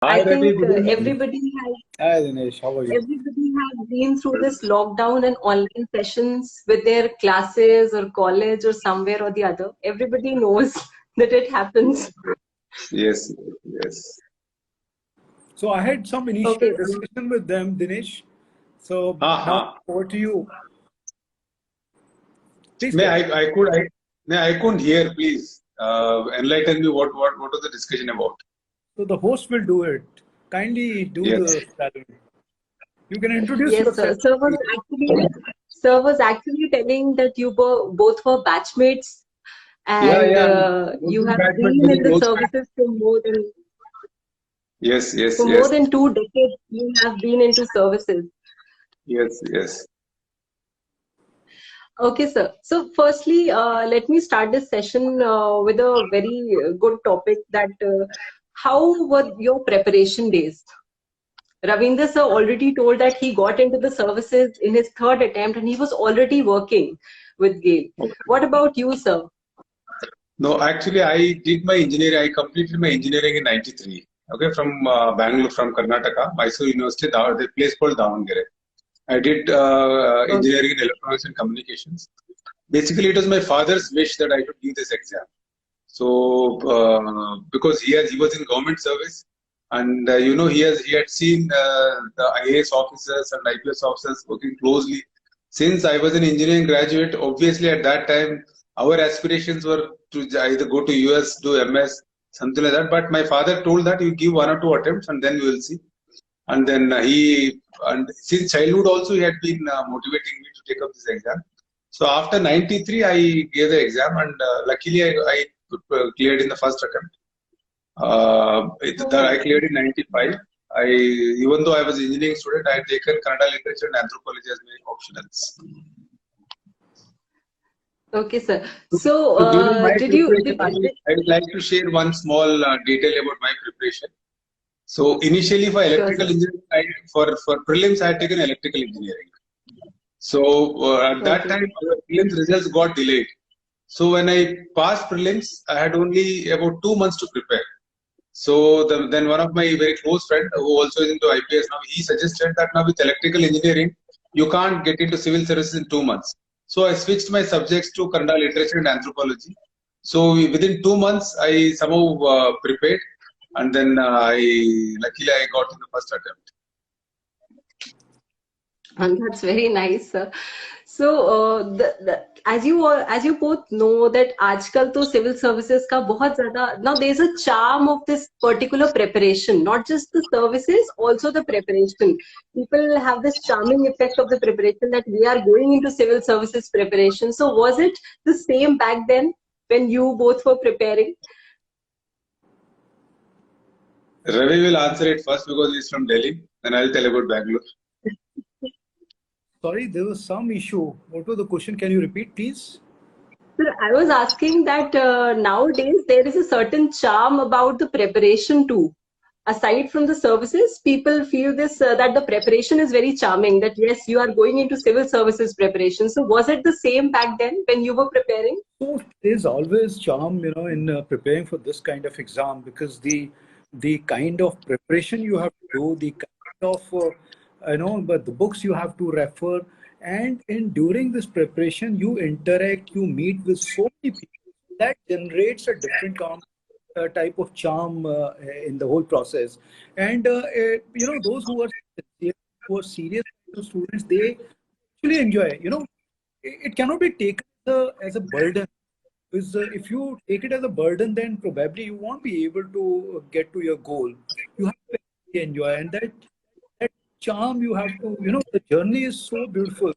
Hi I Ravi, think good evening. Hi Dinesh, how are you? everybody has been through this lockdown and online sessions with their classes or college or somewhere or the other. Everybody knows that it happens. Yes, yes. So I had some initial Okay. discussion with them, Dinesh. So now Uh-huh. over to you. Please May tell. I couldn't hear, please. Enlighten me what was the discussion about? So the host will do it. Kindly do Yes. the spelling. You can introduce Yes, sir. yourself. Please. Sir was actually telling that you both were batchmates Yeah, and yeah. Both you the have batchmates, been very in the close friends. services Yes, yes, for more yes. than 2 decades. You have been into services. Yes, yes. Okay, sir. So, firstly, let me start this session with a very good topic that how were your preparation days? Ravinder sir already told that he got into the services in his third attempt and he was already working with GAIL. What about you, sir? No, actually, I did my engineering. I completed my engineering in '93. Okay, from Bangalore, from Karnataka, Mysore University, the place called Davangere. I did engineering in electronics and communications. Basically, it was my father's wish that I should give this exam. So because he was in government service, and he had seen the IAS officers and IPS officers working closely. Since I was an engineering graduate, obviously at that time our aspirations were to either go to US, do MS, something like that. But my father told that you give one or two attempts and then we will see. And then and since childhood also he had been motivating me to take up this exam. So after '93, I gave the exam, and luckily I cleared in the first attempt. That I cleared in '95. Even though I was an engineering student, I had taken Kannada literature and anthropology as my optionals. Okay, sir. So, So during my did you preparation, I would like to share one small detail about my preparation. So initially for sure, electrical sir. engineering, for prelims, I had taken electrical engineering. So at that Okay. time, our prelims results got delayed. So when I passed prelims, I had only about 2 months to prepare. So then one of my very close friend who also is into IPS now, he suggested that now with electrical engineering, you can't get into civil services in 2 months. So I switched my subjects to Kannada literature and anthropology. So within 2 months, I somehow prepared, and then luckily I got in the first attempt. And that's very nice, sir. So, as you both know that आजकल तो civil services का बहुत ज़्यादा now there's a charm of this particular preparation, not just the services, also the preparation. People have this charming effect of the preparation that we are going into civil services preparation. So, was it the same back then when you both were preparing? Ravi will answer it first because he's from Delhi, and I'll tell about Bangalore. Sorry, there was some issue. What was the question? Can you repeat, please? Sir, I was asking that nowadays there is a certain charm about the preparation too. Aside from the services, people feel this that the preparation is very charming. That yes, you are going into civil services preparation. So was it the same back then when you were preparing? So there's always charm, in preparing for this kind of exam because the kind of preparation you have to do, the kind of but the books you have to refer, and in during this preparation you interact, you meet with so many people that generates a different type of charm in the whole process. And those who are serious students, they actually enjoy. It cannot be taken as a burden. Because if you take it as a burden, then probably you won't be able to get to your goal. You have to actually enjoy, and that charm you have to. The journey is so beautiful,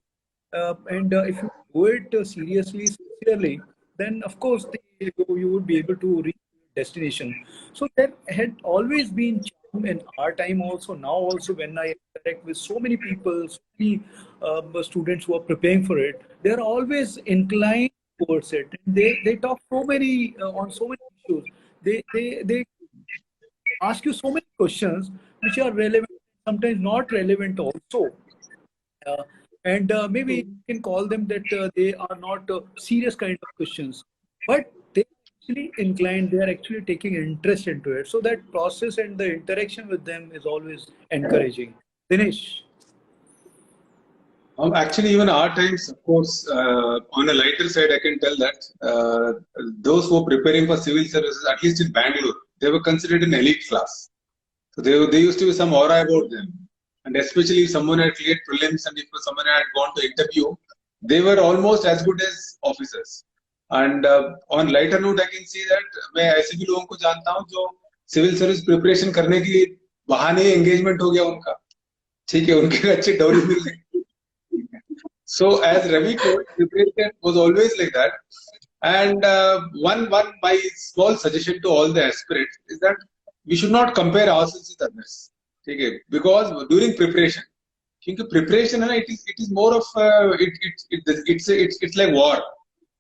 and if you do it seriously, sincerely, then of course you would be able to reach your destination. So there had always been charm in our time also. Now also, when I interact with so many people, so many students who are preparing for it, they are always inclined towards it. They talk so many on so many issues. They ask you so many questions which are relevant, sometimes not relevant also. Uh, and maybe you can call them that they are not serious kind of questions, but they actually inclined, they are actually taking interest into it. So that process and the interaction with them is always encouraging. Dinesh. Actually, even our times, of course, on a lighter side, I can tell that those who are preparing for civil services, at least in Bangalore, they were considered an elite class. So they used to be some aura about them. And especially if someone had cleared prelims and if someone had gone to interview, they were almost as good as officers. And on lighter note, I can see that मैं ऐसे भी लोगों को जानता हूँ जो civil service preparation करने के लिए बहाने एंगेजमेंट हो गया उनका, ठीक है, उनके अच्छे डोरी मिल गई. So as Ravi told, preparation was always like that. And one my small suggestion to all the aspirants is that we should not compare ourselves with others. Okay? Because during preparation, क्योंकि preparation है ना, it is more of it's like war.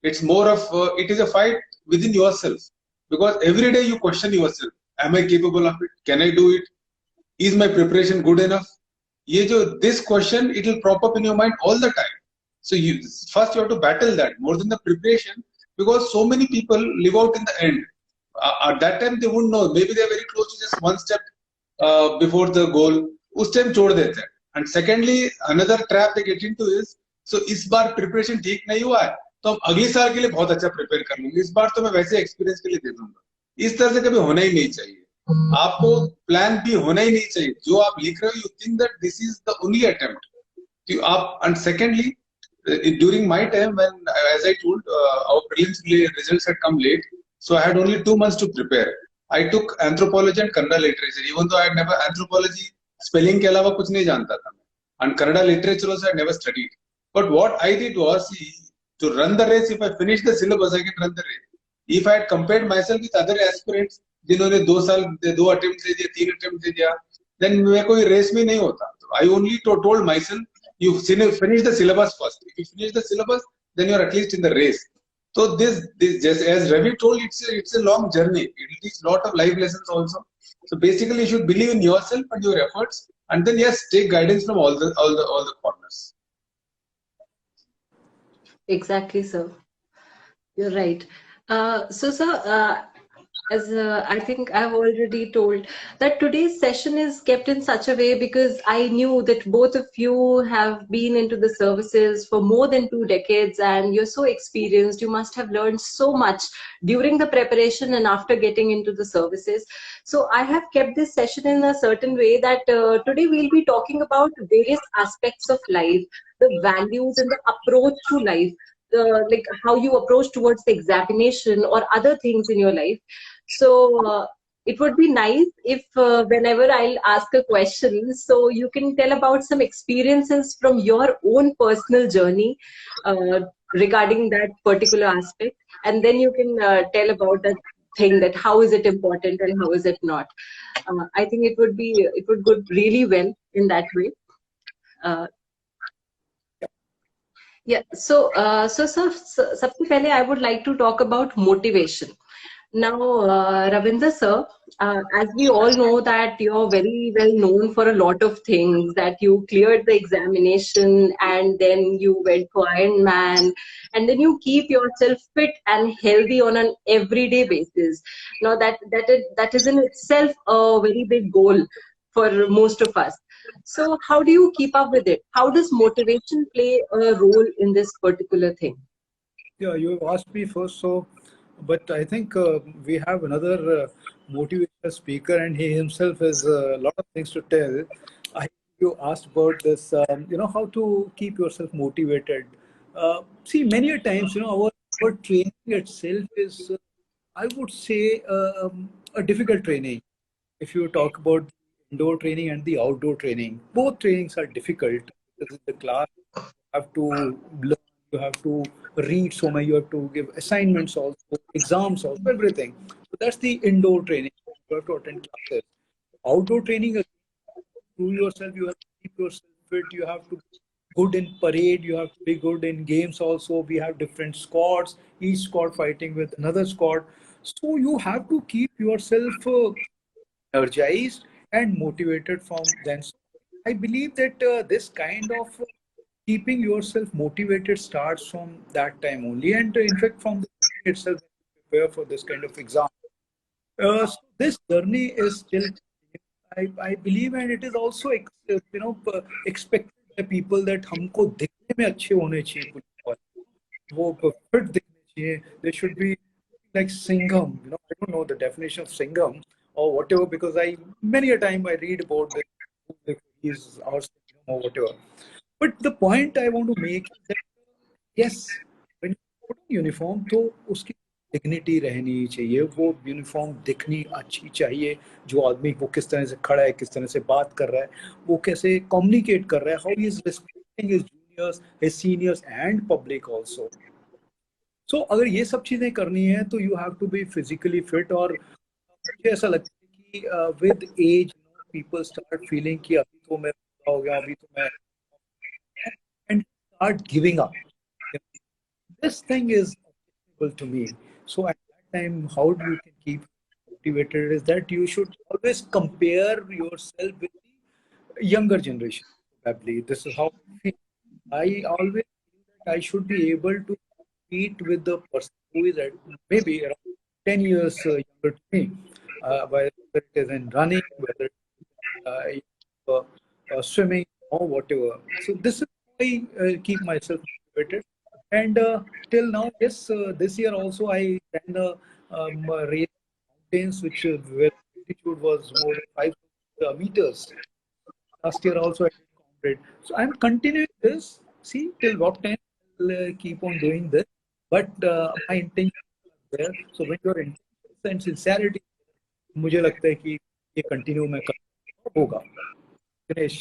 It's more of it is a fight within yourself, because every day you question yourself: Am I capable of it? Can I do it? Is my preparation good enough? This question, it will prop up in your mind all the time. So first you have to battle that more than the preparation, because so many people live out in the end. At that time they won't know. Maybe they are very close to just one step before the goal. उस time छोड़ देते हैं. And secondly, another trap they get into is, so इस बार preparation ठीक नहीं हुआ है, तो हम अगले साल के लिए बहुत अच्छा prepare कर लूंगे. इस बार तो मैं वैसे experience के लिए दे दूंगा. इस तरह से कभी होना ही नहीं चाहिए. आपको प्लान भी होना ही नहीं चाहिए. जो आप लिख रहे हो, you think that this is the only attempt. And secondly, during my time, when, as I told, our prelims results had come late, so I had only 2 months to prepare. I took anthropology and Kannada literature, even though I had never anthropology spelling के अलावा कुछ नहीं जानता था, and Kannada literature also I had never studied. But what I did was, to run the race, if I finish the syllabus, I can run the race. If I had compared myself with other aspirants, जिन्होंने 2 साल 2 attempts दे दिया, 3 attempts दे दिया, then मैं कोई race में नहीं होता. I only told myself, you finish the syllabus first. If you finish the syllabus, then you are at least in the race. So this just as Ravi told, it's a long journey. It teaches a lot of life lessons also. So basically, you should believe in yourself and your efforts, and then yes, take guidance from all the corners. Exactly, sir. You're right. So, sir, as I think I've already told, that today's session is kept in such a way because I knew that both of you have been into the services for more than 2 decades and you're so experienced. You must have learned so much during the preparation and after getting into the services. So I have kept this session in a certain way that today we'll be talking about various aspects of life, the values and the approach to life. Like how you approach towards the examination or other things in your life. So it would be nice if whenever I'll ask a question, so you can tell about some experiences from your own personal journey regarding that particular aspect, and then you can tell about that thing, that how is it important and how is it not. I think it would go really well in that way. Yeah, so सबसे पहले I would like to talk about motivation. Now, Ravinder sir, as we all know that you're very well known for a lot of things, that you cleared the examination and then you went for Ironman, and then you keep yourself fit and healthy on an everyday basis. Now that is in itself a very big goal for most of us. So how do you keep up with it? How does motivation play a role in this particular thing? Yeah, you asked me first, so, but I think we have another motivational speaker, and he himself has a lot of things to tell. You asked about this, how to keep yourself motivated. See, many a times, our training itself is, I would say, a difficult training. If you talk about indoor training and the outdoor training, both trainings are difficult because in the class you have to learn, you have to read so many, you have to give assignments also, exams also, everything. So that's the indoor training. You have to attend classes. Outdoor training, to yourself, you have to keep yourself fit, you have to be good in parade, you have to be good in games also. We have different squads, each squad fighting with another squad. So you have to keep yourself energized and motivated from then. So I believe that this kind of keeping yourself motivated starts from that time only, and in fact from the itself prepare for this kind of exam. So this journey is still, I believe, and it is also expected by people that हमको दिखने में अच्छे होने चाहिए police वाले, वो fit दिखने चाहिए. They should be like Singham. I don't know the definition of Singham or whatever, because many a time I read about this, he's our Singham or whatever. But the point I want to make is that yes, when you put on uniform, तो उसकी dignity रहनी चाहिए, वो uniform दिखनी अच्छी चाहिए. जो आदमी वो किस तरह से खड़ा है, किस तरह से बात कर रहा है, वो कैसे कम्युनिकेट कर रहा है, how he is respecting his juniors, his seniors and public also. So अगर ये सब चीजें करनी है तो you have to be physically fit. और मुझे ऐसा लगता है कि with age people start feeling कि अभी तो मैं हो गया, अभी तो मैं, and start giving up. This thing is to me. So at that time, how do you can keep motivated is that you should always compare yourself with the younger generation. Probably this is how I feel. I always feel that I should be able to compete with the person who is at maybe around 10 years younger to me, whether it is in running, whether it is swimming or whatever. So this is how I keep myself motivated. And till now, yes, this year also I ran a race mountains, where altitude was more than 5 meters. Last year also I did comrade. So I'm continuing this. See till what time I'll keep on doing this. But my intention is there. So when your intention and sincerity, मुझे लगता है कि ये continue मैं कर होगा. Ganesh.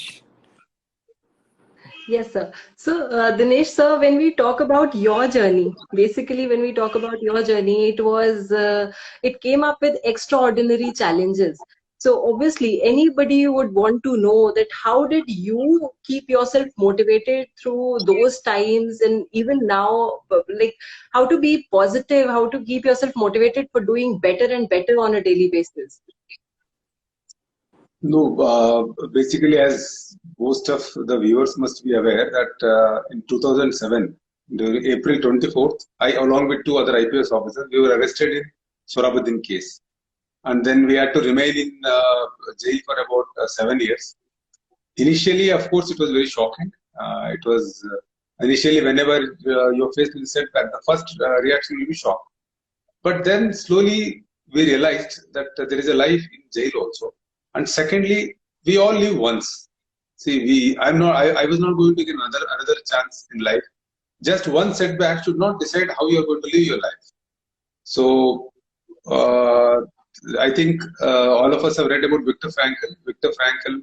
Yes, sir. So, Dinesh, sir, when we talk about your journey, basically, when we talk about your journey, it came up with extraordinary challenges. So, obviously, anybody would want to know that how did you keep yourself motivated through those times, and even now, like how to be positive, how to keep yourself motivated for doing better and better on a daily basis? No, basically, as most of the viewers must be aware that in 2007, during April 24th, I, along with 2 other IPS officers, we were arrested in Sohrabuddin case. And then we had to remain in jail for about 7 years. Initially, of course, it was very shocking. It was initially, whenever you're faced with setback, the first reaction will be shock. But then slowly we realized that there is a life in jail also. And secondly, we all live once. See, I was not going to get another chance in life. Just one setback should not decide how you are going to live your life. So, I think all of us have read about Viktor Frankl. Viktor Frankl,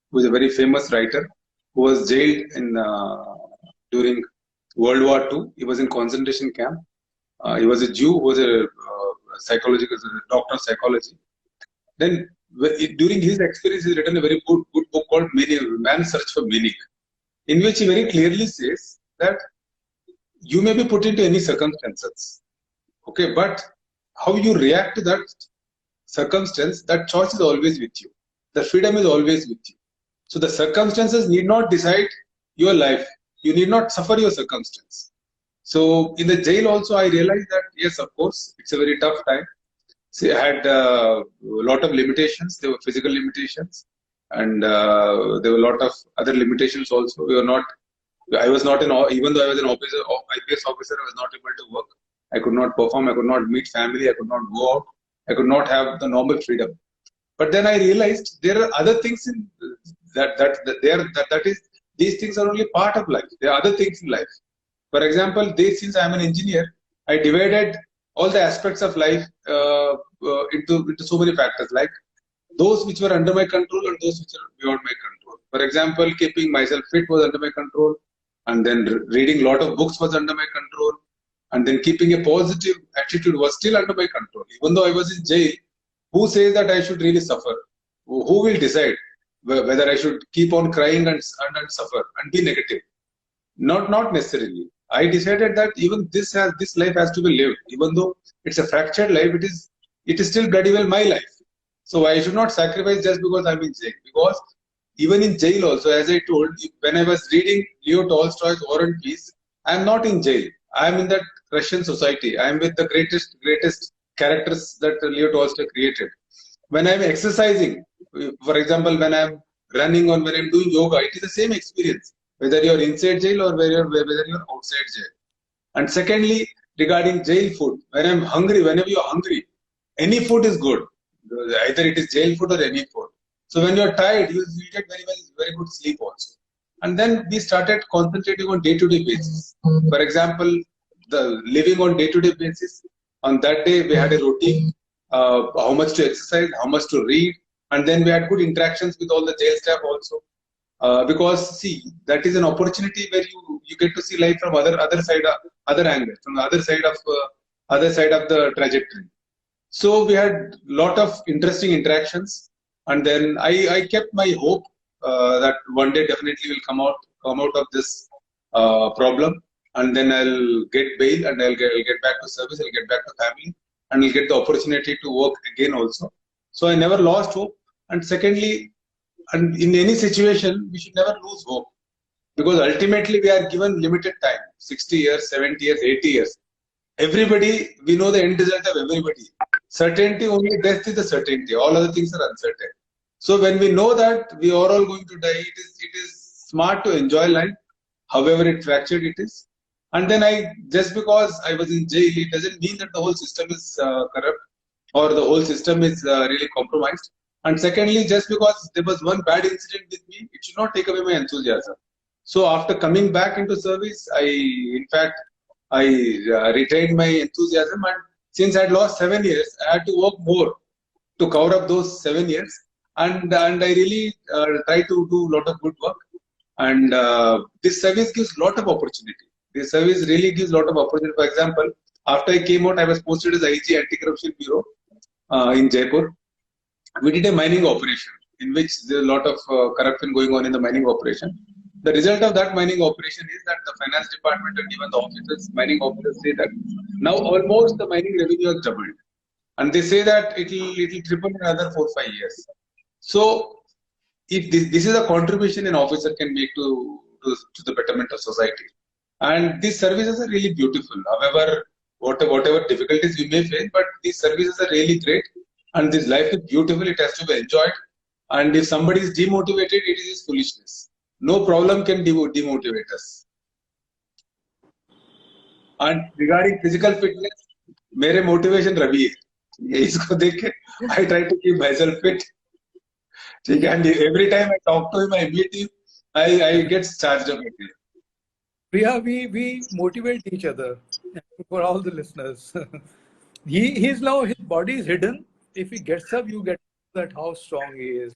who is a very famous writer, who was jailed during World War II. He was in concentration camp. He was a Jew who was a doctor of psychology. Then, during his experience, he's written a very good book called Man's Search for Meaning, in which he very clearly says that you may be put into any circumstances, okay, but how you react to that circumstance, that choice is always with you. The freedom is always with you. So the circumstances need not decide your life. You need not suffer your circumstance. So in the jail also, I realized that yes, of course, it's a very tough time. See, I had a lot of limitations. There were physical limitations, and there were a lot of other limitations also. I was not even though I was an IPS officer, I was not able to work. I could not perform. I could not meet family. I could not go out. I could not have the normal freedom. But then I realized there are other things in these things are only part of life. There are other things in life. For example, since I am an engineer, I divided all the aspects of life into so many factors, like those which were under my control and those which are beyond my control. For example, keeping myself fit was under my control, and then reading a lot of books was under my control, and then keeping a positive attitude was still under my control. Even though I was in jail, who says that I should really suffer? Who will decide whether I should keep on crying and suffer and be negative? Not necessarily. I decided that even this life has to be lived. Even though it's a fractured life, it is still bloody well my life. So I should not sacrifice just because I'm in jail. Because even in jail also, as I told, when I was reading Leo Tolstoy's War and Peace, I'm not in jail. I'm in that Russian society. I am with the greatest characters that Leo Tolstoy created. When I am exercising, for example, when I am running or when I am doing yoga, it is the same experience, whether you are inside jail or whether you are outside jail. And secondly, regarding jail food, when I'm hungry, whenever you're hungry, any food is good. Either it is jail food or any food. So when you're tired, you get very good sleep also. And then we started concentrating on day-to-day basis. For example, the living on day-to-day basis. On that day, we had a routine, how much to exercise, how much to read, and then we had good interactions with all the jail staff also. Because see, that is an opportunity where you get to see life from other angle, from the other side of the trajectory. So we had lot of interesting interactions, and then I kept my hope that one day definitely will come out of this problem, and then I'll get bail and I'll get back to service, I'll get back to family, and I'll get the opportunity to work again also. So I never lost hope. And secondly, and in any situation, we should never lose hope, because ultimately we are given limited time, 60 years, 70 years, 80 years. Everybody, we know the end result of everybody. Certainty, only death is the certainty. All other things are uncertain. So when we know that we are all going to die, it is smart to enjoy life, however it fractured it is. And then just because I was in jail, it doesn't mean that the whole system is corrupt or the whole system is really compromised. And secondly, just because there was one bad incident with me, it should not take away my enthusiasm. So after coming back into service, I retained my enthusiasm, and since I had lost 7 years, I had to work more to cover up those 7 years, and I really try to do a lot of good work. And this service gives a lot of opportunity. This service really gives a lot of opportunity. For example, after I came out, I was posted as IG Anti-Corruption Bureau in Jaipur. We did a mining operation in which there is a lot of corruption going on in the mining operation. The result of that mining operation is that the finance department and even the officers, mining officers, say that now almost the mining revenue has doubled, and they say that it will triple in another 4-5 years. So, if this is a contribution an officer can make to the betterment of society, and these services are really beautiful. However, whatever difficulties we may face, but these services are really great, and this life is beautiful. It has to be enjoyed, and if somebody is demotivated, it is foolishness. No problem can demotivate us. And regarding physical fitness, मेरे motivation Ravi है. इसको देख के I try to keep myself fit. ठीक है, and every time I talk to him, I meet him, I get charged of it. We motivate each other. For all the listeners, he's now, his body is hidden. If he gets up, you get that how strong he is.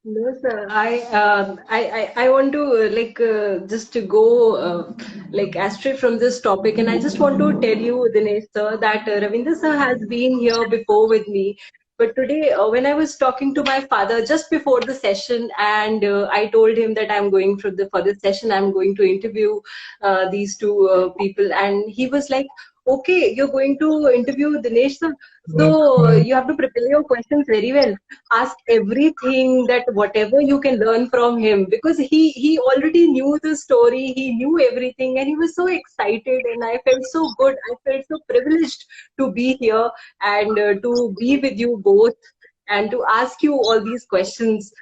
No, sir. I want to just to go astray from this topic, and I just want to tell you, Dinesh sir, that Ravinder sir has been here before with me. But today, when I was talking to my father just before the session, and I told him that I'm going for this session, I'm going to interview these two people, and he was like, "Okay, you're going to interview Dinesh sir, so you have to prepare your questions very well. Ask everything, that whatever you can learn from him, because he already knew the story, he knew everything, and he was so excited, and I felt so good. I felt so privileged to be here and to be with you both and to ask you all these questions.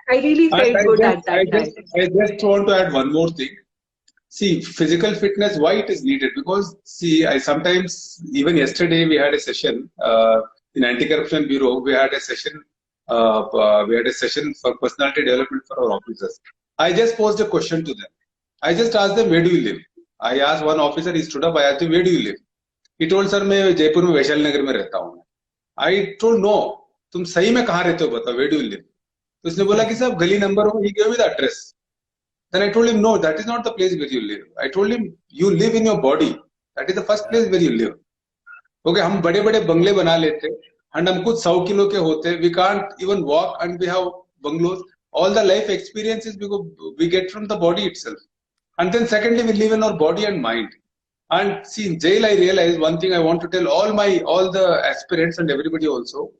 I really felt good at that time. I just want to add one more thing. See, physical fitness, why it is needed? Because see, I sometimes, even yesterday we had a session in Anti-Corruption Bureau. We had a session for personality development for our officers. I just posed a question to them. I just asked them, where do you live? I asked one officer, he stood up, I asked him, where do you live? He told, sir, मैं जयपुर में वैशाली नगर में रहता हूँ. I told, no, तुम सही में कहाँ रहते हो बताओ, where do you live? तो उसने बोला कि साहब गली नंबर हो, he gave me the address. Then I told him, no, that is not the place where you live. I told him, you live in your body. That is the first place where you live. Okay, हम बड़े बड़े बंगले बना लेते, and हम कुछ 100 kilo के होते. We can't even walk, and we have bungalows. All the life experiences we get from the body itself. And then secondly, we live in our body and mind. And see, in jail, I realized one thing I want to tell all the aspirants and everybody also.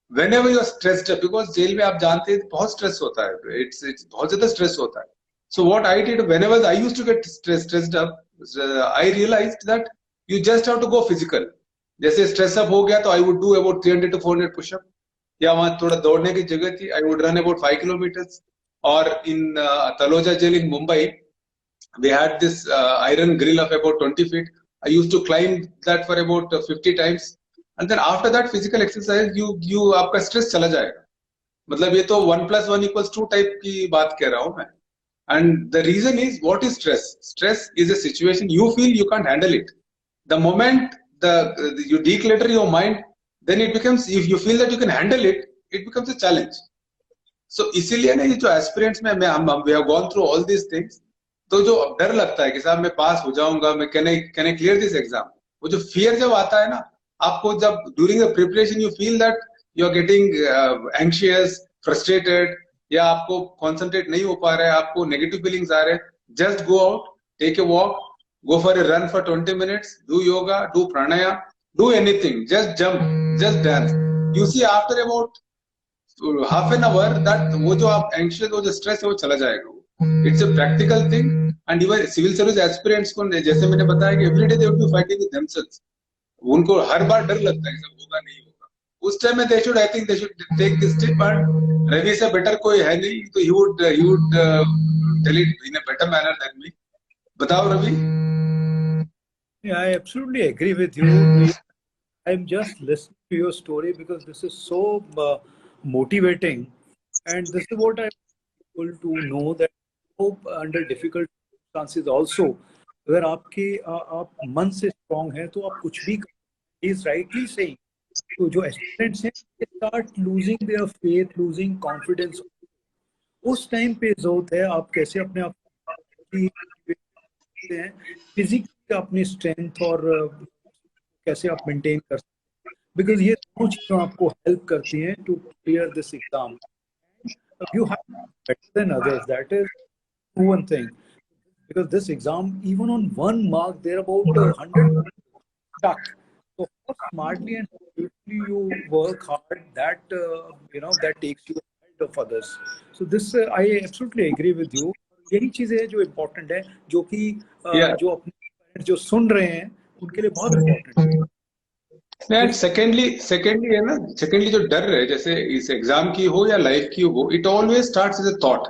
Whenever you are stressed up, because jail में आप जानते हैं बहुत stress होता है. It's बहुत ज़्यादा stress होता है. So what I did, whenever I used to get stressed up, I realized that you just have to go physical. जैसे stress up हो गया तो I would do about 300 to 400 push-up. या वहाँ थोड़ा दौड़ने की जगह थी, I would run about 5 kilometers. Or in Taloja jail in Mumbai, we had this iron grill of about 20 feet. I used to climb that for about 50 times. And then after that physical exercise, you आपका stress चला जाएगा. मतलब ये तो 1 + 1 = 2 type की बात कह रहा हूँ मैं. And the reason is, what is stress? Stress is a situation you feel you can't handle it. The moment you declutter your mind, then it becomes, if you feel that you can handle it, it becomes a challenge. So इसीलिए ना ये जो aspirants में we have gone through all these things, तो जो डर लगता है कि साहब मैं पास हो जाऊंगा, मैं can I clear this exam, वो जो fear जब आता है ना आपको, जब during the preparation you feel that you are getting anxious, frustrated, या आपको concentrate नहीं हो पा रहा है, आपको negative feelings आ रहे हैं, just go out, take a walk, go for a run for 20 minutes, do yoga, do pranayama, do anything, just jump, just dance. You see after about half an hour that वो जो आप anxious, वो जो stress है वो चला जाएगा. It's a practical thing. And even civil service aspirants को जैसे मैंने बताया कि every day they would be fighting with themselves. उनको हर बार डर लगता है कि सब होगा नहीं होगा. उस टाइम में I think they should take this tip, and Ravi से better कोई है नहीं, तो he would tell it in a better manner than me. बताओ Ravi. Yeah, I absolutely agree with you. I'm just listening to your story because this is so motivating, and this is what I'm able to know, that hope under difficult circumstances also, अगर आपके आप मन से strong हैं तो आप कुछ भी कर, he is rightly saying. तो जो aspirants हैं, they start losing their faith, losing confidence. उस टाइम पे जरूरत है आप कैसे अपने आप की फिजिकली अपनी स्ट्रेंथ और कैसे आप मेंटेन कर सकते हैं, बिकॉज ये दोनों चीजें आपको हेल्प करती हैं to clear this exam. You have to be better than others. That is one thing. Because this exam, even on 1 mark, there are about 100 stuck. So how smartly and swiftly you work hard, that that takes you ahead of others. So this I absolutely agree with you. यही चीजें हैं जो important है, जो कि जो अपने जो सुन रहे हैं उनके लिए बहुत इम्पोर्टेंट है. एंड सेकेंडली है ना, सेकेंडली जो डर है, जैसे इस एग्जाम की हो या लाइफ की हो, it always starts as a thought.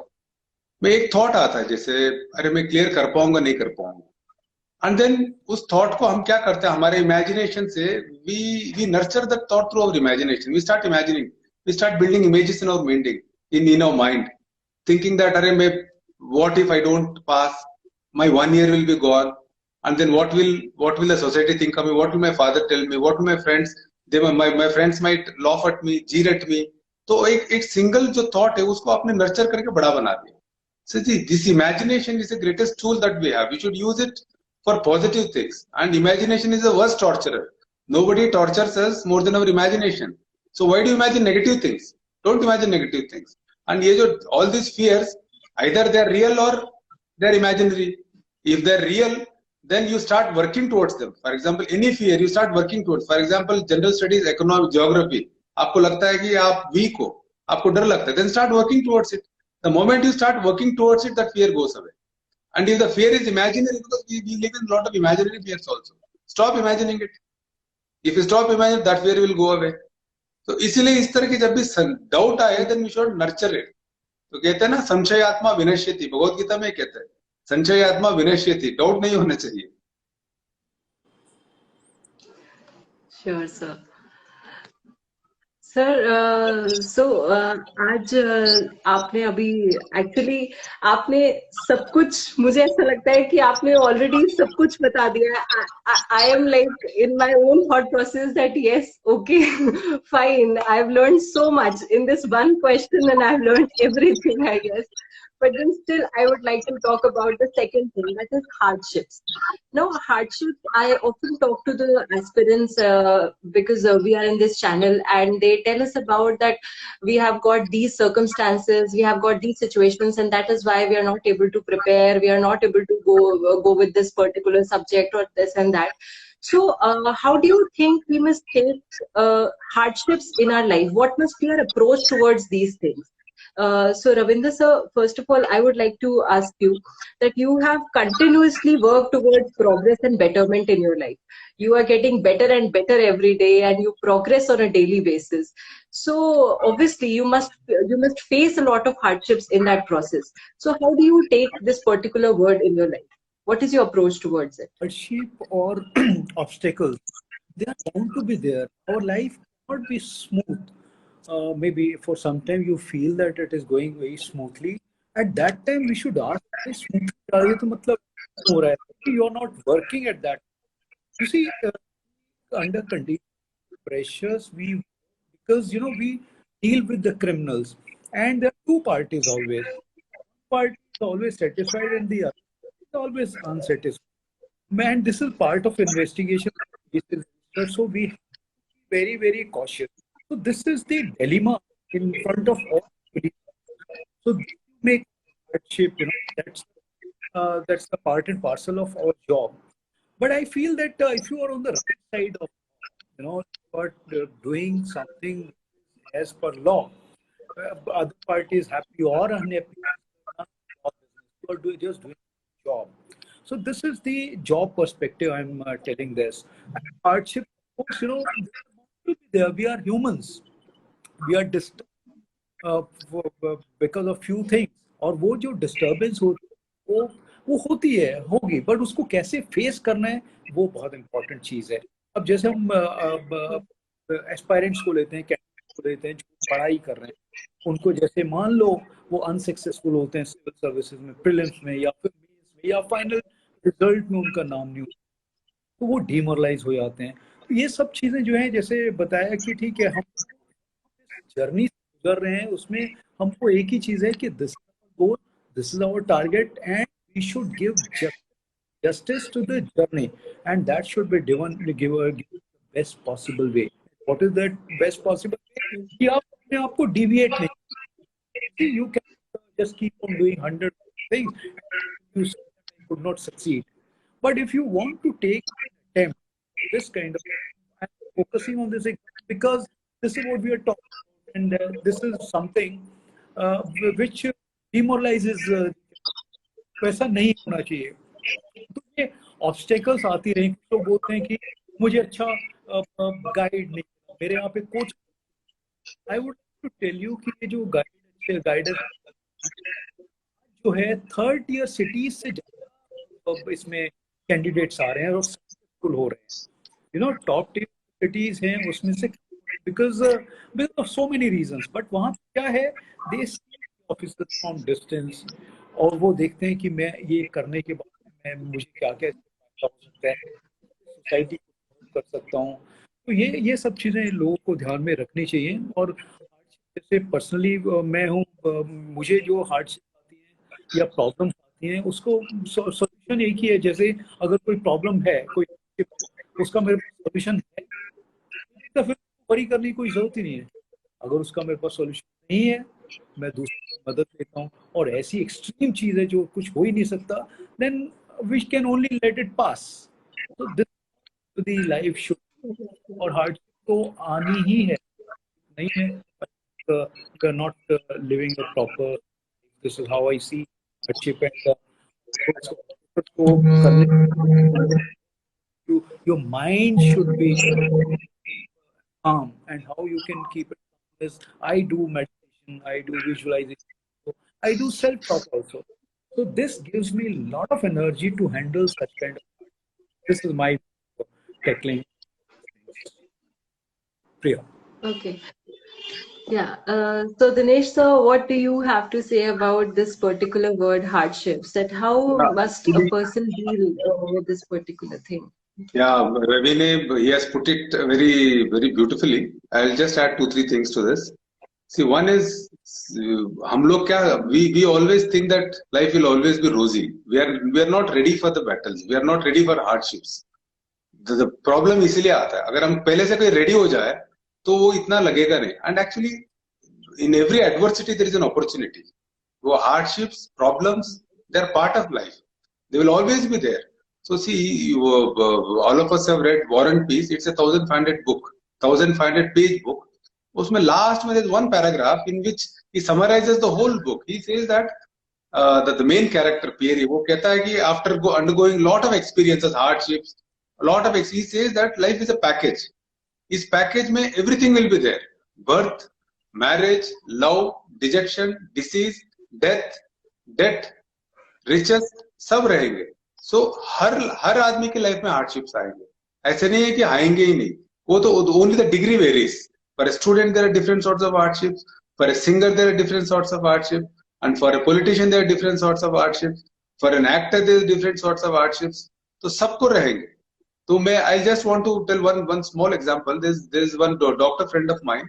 में एक थॉट आता है जैसे अरे मैं क्लियर कर पाऊंगा नहीं कर पाऊंगा, एंड देन उस थॉट को हम क्या करते हैं हमारे इमेजिनेशन से, we nurture that thought through our imagination. We start imagining, we start building images in our mind, in our mind, thinking that अरे मैं what if I don't pass, my 1 year will be gone, and then what will the society think of me, what will my father tell me, what will my friends, my friends might laugh at me, jeer at me. तो एक single जो thought है उसको आपने nurture करके बड़ा बना दिया. So this imagination is the greatest tool that we have. We should use it for positive things, and imagination is the worst torturer. Nobody tortures us more than our imagination. So why do you imagine negative things? Don't imagine negative things. And ये जो all these fears, either they are real or they are imaginary. If they are real, then you start working towards them. For example, any fear you start working towards. For example, general studies, economic, geography. आपको लगता है कि आप weak हो, आपको डर लगता है, then start working towards it. The moment you start working towards it, that fear goes away. And if the fear is imaginary, because we live in a lot of imaginary fears also, stop imagining it. If you stop imagining, that fear will go away. तो इसीलिए इस तरह की जब भी doubt आए, then we should nurture it. तो कहते हैं ना संशय आत्मा विनश्यति, भगवत गीता में कहते हैं संशय आत्मा विनश्यति, डाउट नहीं होना चाहिए. Sure sir. सर सो आज आपने अभी एक्चुअली आपने सब कुछ, मुझे ऐसा लगता है कि आपने ऑलरेडी सब कुछ बता दिया है. I am like in my own thought process that yes okay fine, I have learned so much in this one question and I have learned everything I guess. But then still, I would like to talk about the second thing, that is hardships. Now, hardships, I often talk to the aspirants because we are in this channel, and they tell us about that we have got these circumstances, we have got these situations, and that is why we are not able to prepare, we are not able to go with this particular subject or this and that. So, how do you think we must take hardships in our life? What must be our approach towards these things? So Ravinder sir, first of all, I would like to ask you that you have continuously worked towards progress and betterment in your life. You are getting better and better every day, and you progress on a daily basis. So obviously, you must face a lot of hardships in that process. So how do you take this particular word in your life? What is your approach towards it? Hardship or obstacles, they are bound to be there. Our life cannot be smooth. Maybe for some time you feel that it is going very smoothly. At that time, we should ask, "Hey, smoothly जा रही है तो मतलब क्यों हो रहा है?" You are not working at that. You see, under condition pressures, we because we deal with the criminals, and there are two parties always. One party is always satisfied, and the other is always unsatisfied. Man, this is part of investigation. So we have to be very, very cautious. So this is the dilemma in front of all police. So this make hardship, that's the part and parcel of our job. But I feel that if you are on the right side of, you are doing something as per law, other party is happy or unhappy, you are just doing the job. So this is the job perspective I'm telling this. And hardship, of course, we are humans. We are disturbed because of few things. और वो जो disturbance होती है वो होती है, होगी, but उसको कैसे फेस करना है वो बहुत इंपॉर्टेंट चीज है. अब जैसे हम एस्पायरेंट्स को लेते हैं, कैंडिडेट्स को लेते हैं जो पढ़ाई कर रहे हैं, उनको जैसे मान लो वो अनसक्सेसफुल होते हैं सिविल सर्विसेज में, प्रीलिम्स में या फिर मेंस में या फाइनल रिजल्ट में उनका नाम नहीं होता, तो वो डिमोरलाइज हो जाते हैं. तो ये सब चीजें जो है, जैसे बताया कि ठीक है, हम जर्नी गुजर रहे हैं, उसमें हमको एक ही चीज है कि this goal, this is our target, and we should give justice to the journey, and that should be given the best possible way. What is that best possible way? कि आप अपने आप को deviate नहीं. You can just keep on doing 100 things, you could not succeed. But if you want to take an attempt, this kind of, I'm focusing on this because this is what we are talking about, and this is something which demoralizes. वैसा नहीं होना चाहिए. तो ये obstacles आती रही. तो बोलते हैं कि मुझे अच्छा गाइड नहीं, मेरे यहाँ पे coach. I would to tell you कि ये जो गाइडेंस जो है, थर्ड ईयर सिटीज से इसमें कैंडिडेट्स आ रहे हैं और सक्सेसफुल हो रहे हैं. टॉप टियर सिटीज हैं उसमें से, because of so many reasons. But वहाँ क्या है, दे सी ऑफिसर्स फ्रॉम डिस्टेंस, और वो देखते हैं कि मैं ये करने के बाद मुझे क्या क्या हो सकता है, सोसाइटी को कर सकता हूँ. तो ये सब चीजें लोगों को ध्यान में रखनी चाहिए. और जैसे पर्सनली मैं हूँ, मुझे जो हार्डशिप आती है या प्रॉब्लम आती हैं, उसको सोल्यूशन एक ही है. जैसे अगर कोई प्रॉब्लम है, कोई उसका मेरे पास सोल्यूशन है, तो फिर वरी करने की कोई जरूरत ही नहीं है. अगर उसका मेरे पास सोल्यूशन नहीं है, मैं दूसरी मदद लेता हूँ. और ऐसी एक्सट्रीम चीज है जो कुछ हो ही नहीं सकता, then we can only let it pass. So this is the life should, और hardship तो आनी ही है, नहीं है, we are not living a proper. This is how I see hardship, and your mind should be calm, and how you can keep it is, I do meditation, I do visualization, I do self-talk also. So this gives me a lot of energy to handle such kind of. This is my tackling. Priya. Okay. Yeah. So Dinesh sir, what do you have to say about this particular word hardships? That how must a person deal with this particular thing? Yeah, Ravi, he has put it very, very beautifully. I'll just add 2-3 things to this. See, one is, हम लोग क्या, we always think that life will always be rosy. We are not ready for the battles. We are not ready for hardships. The problem इसीलिए आता है. अगर हम पहले से कोई ready हो जाए, तो वो इतना लगेगा नहीं. And actually, in every adversity there is an opportunity. वो hardships, problems, they are part of life. They will always be there. So see, all of us have read War and Peace. It's a 1,500 book, 1,500 page book. उसमें last में one paragraph in which he summarizes the whole book. He says that the main character Pierre, वो कहता है कि after undergoing lot of experiences, hardships, he says that life is a package. इस package में everything will be there. Birth, marriage, love, dejection, disease, death, debt, riches, सब रहेंगे. So हर आदमी की लाइफ में hardships आएंगे. ऐसे नहीं है कि आएंगे ही नहीं. वो तो only the degree varies. For a student there are different sorts of hardships. For a singer there are different sorts of hardships. And for a politician there are different sorts of hardships. For an actor there are different sorts of hardships. तो सबको रहेंगे. तो मैं I just want to tell one small example. There's one doctor friend of mine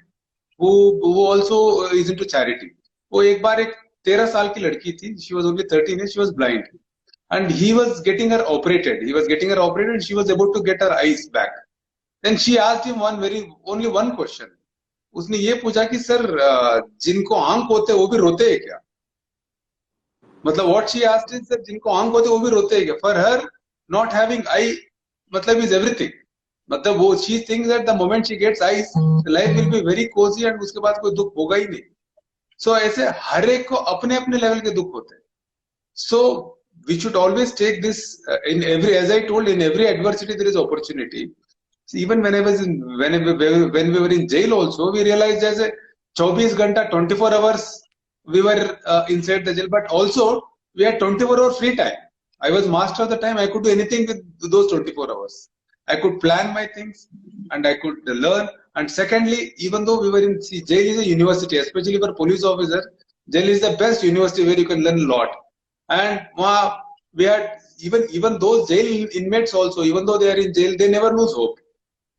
who also is into charity. वो एक बार एक 13 साल की लड़की थी. She was only 13 and she was blind. And he was getting her operated. And she was about to get her eyes back. Then she asked him only one question. उसने ये पूछा कि सर जिनको आंख होते वो भी रोते हैं क्या? मतलब what she asked is that जिनको आंख होते वो भी रोते हैं क्या? For her not having eye मतलब is everything. मतलब वो she thinks that the moment she gets eyes, the life will be very cozy and उसके बाद कोई दुख होगा ही नहीं. So ऐसे हर एक को अपने अपने लेवल के दुख होते हैं. So we should always take this in every, as I told, in every adversity there is opportunity. So even when we were in jail also, we realized as a 24 घंटा 24 hours we were inside the jail, but also we had 24 hours free time. I was master of the time. I could do anything with those 24 hours. I could plan my things and I could learn. And secondly, even though we were in jail is a university, especially for police officer, jail is the best university where you can learn a lot. And we had even those jail inmates also, even though they are in jail, they never lose hope.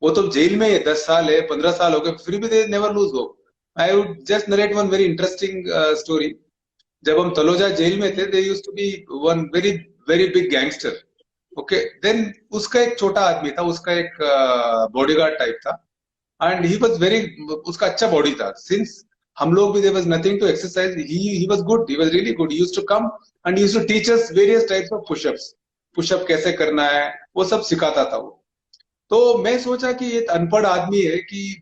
वो तो jail में 10 साल है 15 साल हो गए फिर भी they never lose hope. I would just narrate one very interesting story. जब हम तलोजा जेल में थे, there used to be one very big gangster. Okay, then उसका एक छोटा आदमी था, उसका एक bodyguard type था, and he was उसका अच्छा body था. Since हम लोग भी there was nothing to exercise, he was good, he was really good. He used to come and he used to teach us various types of push-ups. Push-up कैसे करना है, वो सब सिखाता था वो. तो मैं सोचा कि ये अनपढ़ आदमी है कि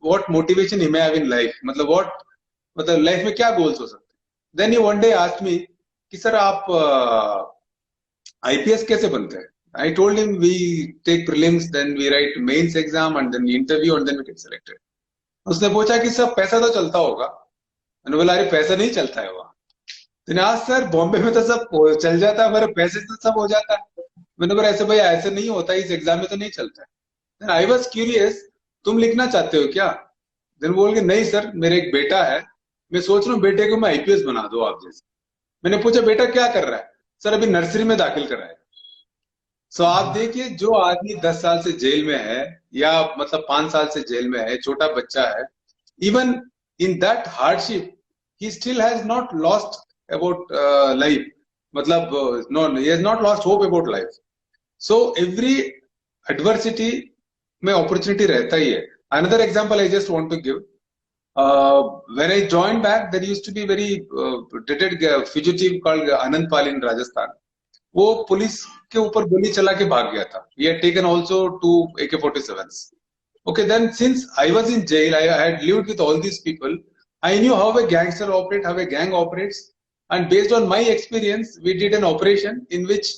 what motivation he may have in life, मतलब लाइफ में क्या गोल्स हो सकते. Then he one day asked me कि सर आप IPS कैसे बनते हैं? I told him we take prelims, then we write mains exam and then we interview and then we get selected. उसने पूछा कि सब पैसा तो चलता होगा. मैंने बोला अरे पैसा नहीं चलता है वहाँ. तो आज सर बॉम्बे में तो सब चल जाता है, हमारे पैसे से सब हो जाता है. मैंने बोला ऐसे भैया ऐसे नहीं होता, इस एग्जाम में तो नहीं चलता है. Then I was curious, तुम लिखना चाहते हो क्या? Then बोल के नहीं सर मेरा एक बेटा है, मैं सोच रहा हूँ बेटे को मैं IPS बना दो आप जैसे. मैंने पूछा बेटा क्या कर रहा है? सर अभी नर्सरी में दाखिल कराया. सो आप देखिए जो आदमी 10 साल से जेल में है या मतलब 5 साल से जेल में है, छोटा बच्चा है, even in that hardship he still has not lost about life. मतलब no, he has not lost hope about life. So every adversity में opportunity रहता ही है. Another example I just want to give. When I joined back, there used to be very dreaded fugitive called Anand Pal in Rajasthan. वो police के ऊपर गोली चला के भाग गया था. He had taken also 2 AK-47s. Okay, then since I was in jail, I had lived with all these people. I knew how a gangster operates, how a gang operates, and based on my experience, we did an operation in which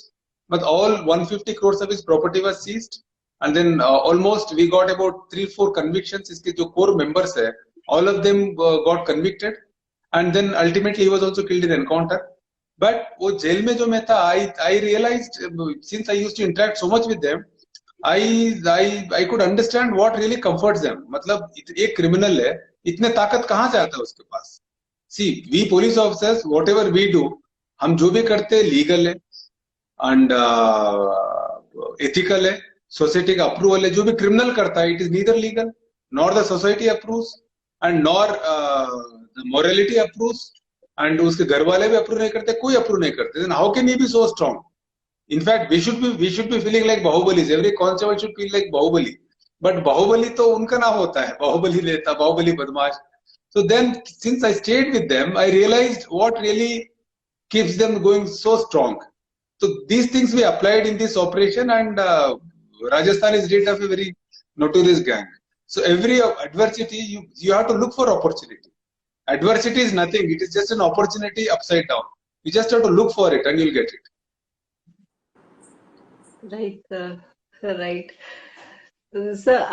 all 150 crores of his property was seized, and then almost we got about 3-4 convictions. इसके जो core members है, all of them got convicted, and then ultimately he was also killed in encounter. But वो jail में जो मैं था, I realized since I used to interact so much with them, I could understand what really comforts them. मतलब एक criminal है, इतने ताकत कहाँ से आता है उसके पास? See, we police officers, whatever we do, हम जो भी करते हैं legal है and ethical है, society का approval है. जो भी criminal करता है, it is neither legal nor the society approves and nor the morality approves. And उसके घर वाले भी अप्रूव नहीं करते, कोई अप्रूव नहीं करते. Then how can he be so strong? In fact, we should be feeling like Bahubali. Every constable should feel like Bahubali. But Bahubali तो उनका नाम होता है, Bahubali लेता, Bahubali बदमाश. So then, since I stayed with them, I realized what really keeps them going so strong. So these things we applied in this operation, and Rajasthan is rid of a very notorious gang. So every adversity, you have to look for opportunity. Adversity is nothing. It is just an opportunity upside down. You just have to look for it and you'll get it. Right, right. So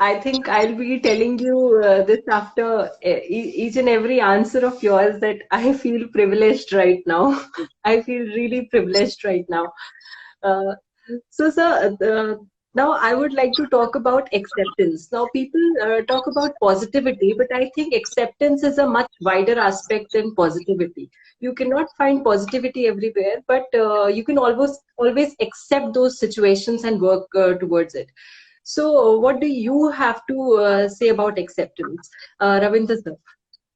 I think I'll be telling you this after each and every answer of yours that I feel privileged right now. I feel really privileged right now. Uh, so, sir, now I would like to talk about acceptance. Now, people talk about positivity, but I think acceptance is a much wider aspect than positivity. You cannot find positivity everywhere, but you can always accept those situations and work towards it. So, what do you have to say about acceptance? Ravinder sir,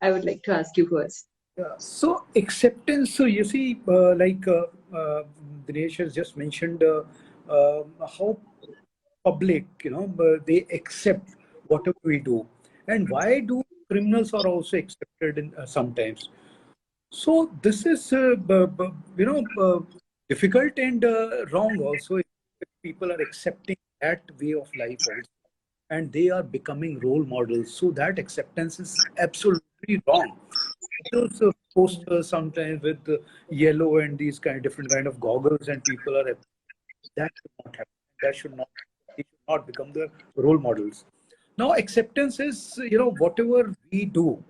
I would like to ask you first. Yeah. So acceptance. So you see, Dinesh has just mentioned how public, they accept whatever we do, and why do criminals are also accepted in, sometimes. So this is, difficult and wrong also. If people are accepting that way of life also, and they are becoming role models. So that acceptance is absolutely wrong. Those posters sometimes with the yellow and these different kind of goggles, and people are, that should not happen. That should not. They should not become the role models. Now acceptance is, whatever we do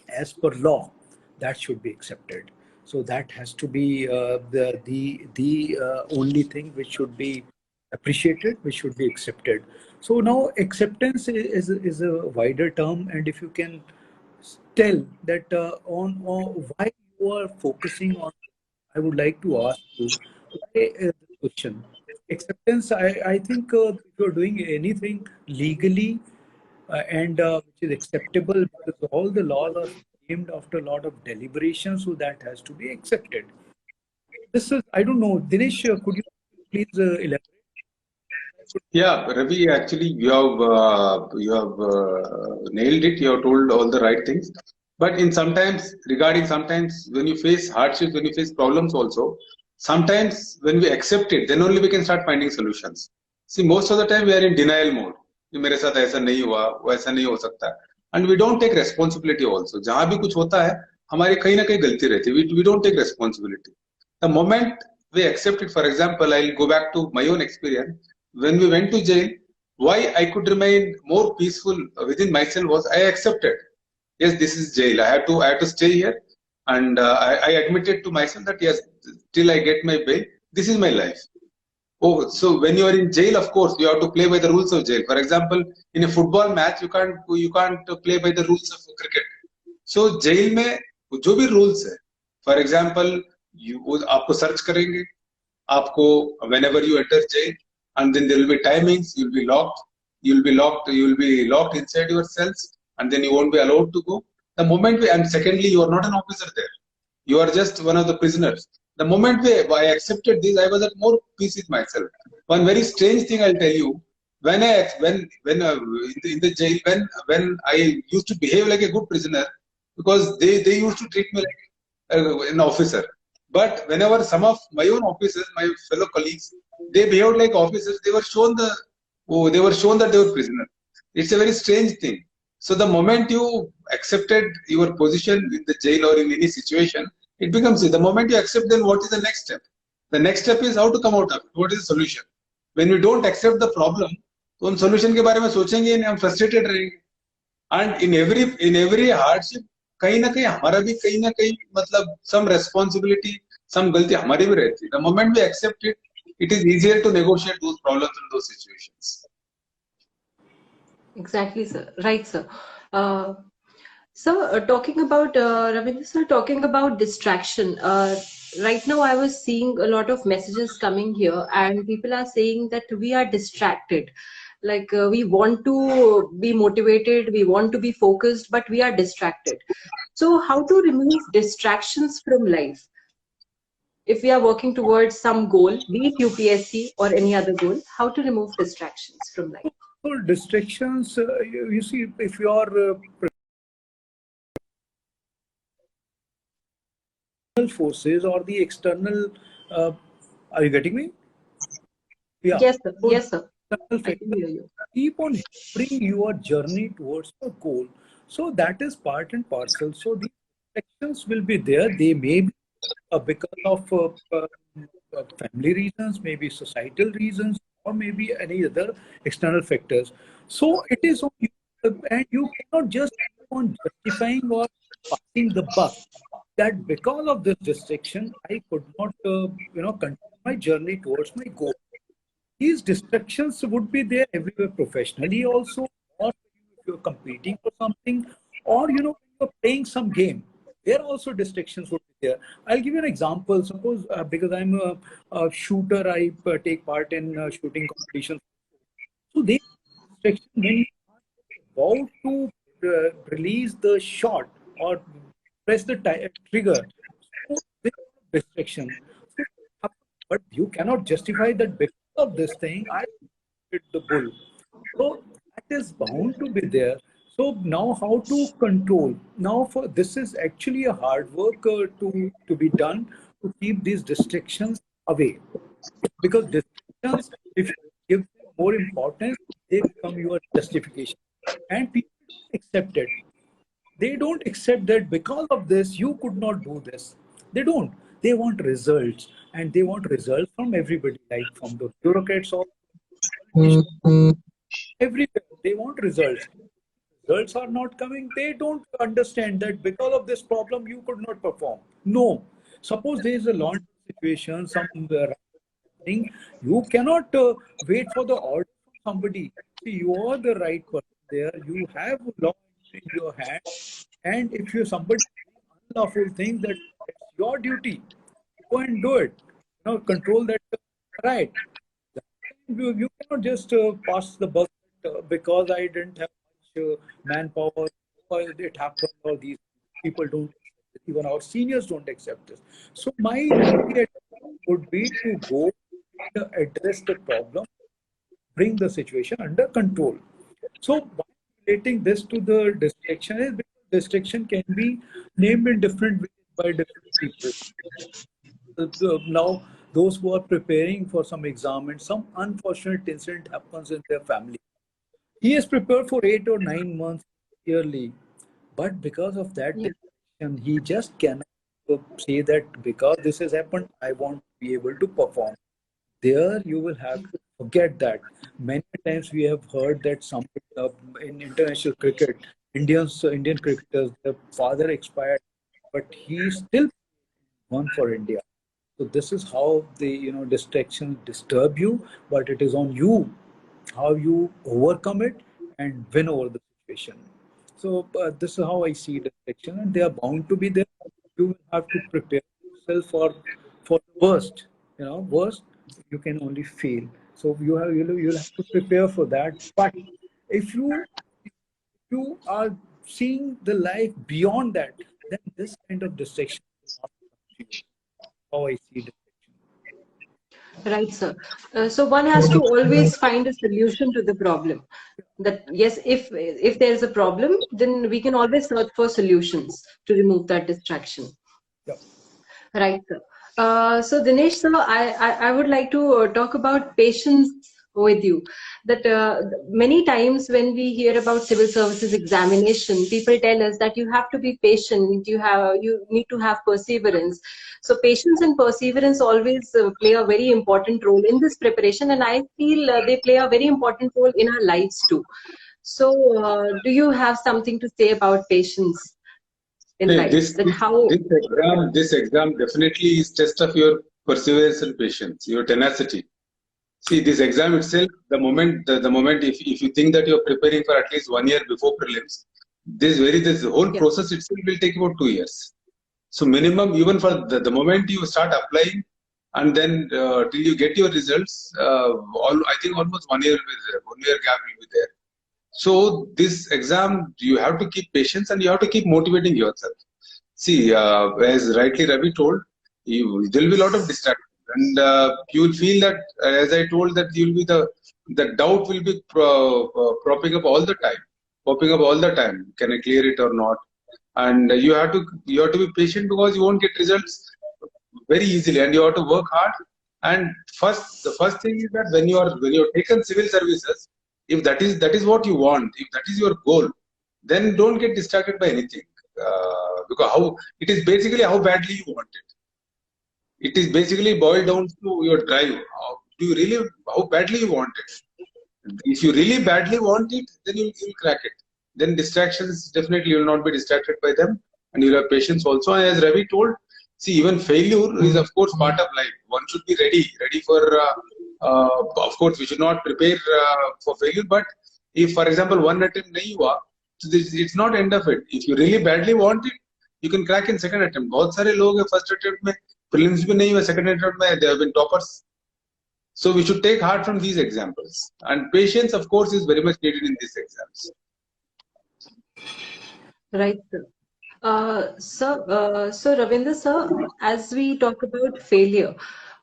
as per law, that should be accepted. So that has to be the only thing which should be appreciated, which should be accepted. So now acceptance is a wider term, and if you can tell that on why you are focusing on, I would like to ask you why this question. Acceptance, I think if you're doing anything legally and which is acceptable, because all the laws are framed after a lot of deliberation, so that has to be accepted. This is, I don't know, Dinesh, could you please elaborate? Yeah, Ravi, actually, you have nailed it. You have told all the right things. But in sometimes when you face hardships, when you face problems also, sometimes when we accept it, then only we can start finding solutions. See, most of the time we are in denial mode. कि मेरे साथ ऐसा नहीं हुआ, वो ऐसा नहीं हो सकता. And we don't take responsibility also. जहाँ भी कुछ होता है, हमारी कहीं ना कहीं गलती रहती है. We don't take responsibility. The moment we accept it, for example, I'll go back to my own experience. When we went to jail, why I could remain more peaceful within myself was I accepted. Yes, this is jail. I have to stay here, and I admitted to myself that yes, till I get my bail, this is my life. Oh, so when you are in jail, of course, you have to play by the rules of jail. For example, in a football match, you can't play by the rules of cricket. So jail में जो भी rules है, for example, आपको search करेंगे, आपको whenever you enter jail, and then there will be timings, you'll be locked inside your cells, and then you won't be allowed to go. And secondly, you are not an officer there. You are just one of the prisoners. The moment I accepted this, I was at more peace with myself. One very strange thing I'll tell you: when in the jail, when I used to behave like a good prisoner, because they used to treat me like an officer. But whenever some of my own officers, my fellow colleagues, they behaved like officers, they were shown that they were prisoners. It's a very strange thing. So the moment you accepted your position in the jail or in any situation, it becomes the moment you accept, then what is the next step? The next step is how to come out of it. What is the solution? When we don't accept the problem, तो हम solution के बारे में सोचेंगे नहीं, हम frustrated रहेंगे. And in every hardship, कहीं ना कहीं हमारा भी कहीं ना कहीं मतलब some responsibility, some गलती हमारी भी रहती है. The moment we accept it, it is easier to negotiate those problems in those situations. Exactly, sir. Right, sir. Talking about Ravindra sir, talking about distraction. Right now, I was seeing a lot of messages coming here, and people are saying that we are distracted. Like we want to be motivated, we want to be focused, but we are distracted. So, how to remove distractions from life? If we are working towards some goal, be it UPSC or any other goal, how to remove distractions from life? So distractions, you see, if you are forces or the external, are you getting me? Yeah. Yes, sir. So Yes, sir. external I can hear you. keep on bring your journey towards a goal. So that is part and parcel. So these restrictions will be there. They may be because of family reasons, maybe societal reasons, or maybe any other external factors. So it is on you, and you cannot just keep on justifying or passing the buck that because of this restriction, I could not, continue my journey towards my goal. These distractions would be there everywhere professionally also, or if you're competing for something, or you're playing some game. There also distractions would be there. I'll give you an example. Suppose because I'm a shooter, I take part in shooting competitions. So they distraction when you are about to release the shot or press the trigger. So this distraction. So, but you cannot justify that because of this thing, I hit the bull. So that is bound to be there. So now how to control? Now for this is actually a hard work to be done to keep these distractions away. Because distractions, if you give them more importance, they become your justification. And people accept it. They don't accept that because of this you could not do this. They don't. They want results, and they want results from everybody, like from the bureaucrats or politicians. Everywhere they want results. Results are not coming. They don't understand that because of this problem you could not perform. No. Suppose there is a launch situation, some thing, you cannot wait for the order from somebody. See, you are the right person there. You have law in your hand, and if you somebody doing unlawful thing, that it's your duty. Go and do it. Control that right. You cannot just pass the buck because I didn't have much manpower, or it happened, or these people don't accept it. Even our seniors don't accept this. So my immediate would be to go and address the problem, bring the situation under control. So by relating this to the distraction is because distraction can be named in different ways by different people. Now, those who are preparing for some exam and some unfortunate incident happens in their family. He is prepared for 8 or 9 months yearly, but because of that Yeah. distraction, he just cannot say that because this has happened, I want to be able to perform. There you will have to forget that. Many times we have heard that some in international cricket, Indian cricketers, the father expired, but he still won for India. So this is how the distractions disturb you, but it is on you how you overcome it and win over the situation. So this is how I see distraction, and they are bound to be there. You will have to prepare yourself for the worst. Worst you can only fail. So you'll have to prepare for that. But if you are seeing the life beyond that, then this kind of distraction will not come to you. How I see distraction. Right, sir. So one has to always find a solution to the problem. That yes, if there is a problem, then we can always search for solutions to remove that distraction. Yeah. Right, sir. So Dinesh, sir, I would like to talk about patience with you. That many times when we hear about civil services examination, people tell us that you have to be patient, you need to have perseverance. So patience and perseverance always play a very important role in this preparation, and I feel they play a very important role in our lives too. So do you have something to say about patience in Hey, life? That how? this exam definitely is test of your perseverance and patience, your tenacity. See, this exam itself, the moment if you think that you're preparing for at least 1 year before prelims, this whole Yeah. process itself will take about 2 years. So minimum, even for the moment you start applying, and then till you get your results, I think almost 1 year will be there. 1 year gap will be there. So this exam, you have to keep patience and you have to keep motivating yourself. See, as rightly Ravi told, there will be a lot of distractions, and you will feel that, as I told, that you will be the doubt will be popping up all the time. Can I clear it or not? And you have to be patient because you won't get results very easily, and you have to work hard. And the first thing is that when you're taken civil services, if that is what you want, if that is your goal, then don't get distracted by anything. Because it is basically how badly you want it. It is basically boiled down to your drive. How badly you want it. If you really badly want it, then you'll crack it. Then distractions, definitely you will not be distracted by them, and you'll have patience also. And as Ravi told, see, even failure is of course part of life. One should be ready for. Of course, we should not prepare for failure. But if, for example, one attempt nahi hua, so it's not end of it. If you really badly want it, you can crack in second attempt. बहुत सारे लोग हैं first attempt में, prelims भी नहीं हुआ, second attempt में they have been toppers. So we should take heart from these examples. And patience, of course, is very much needed in these exams. Right, sir. So Ravinder sir, as we talk about failure,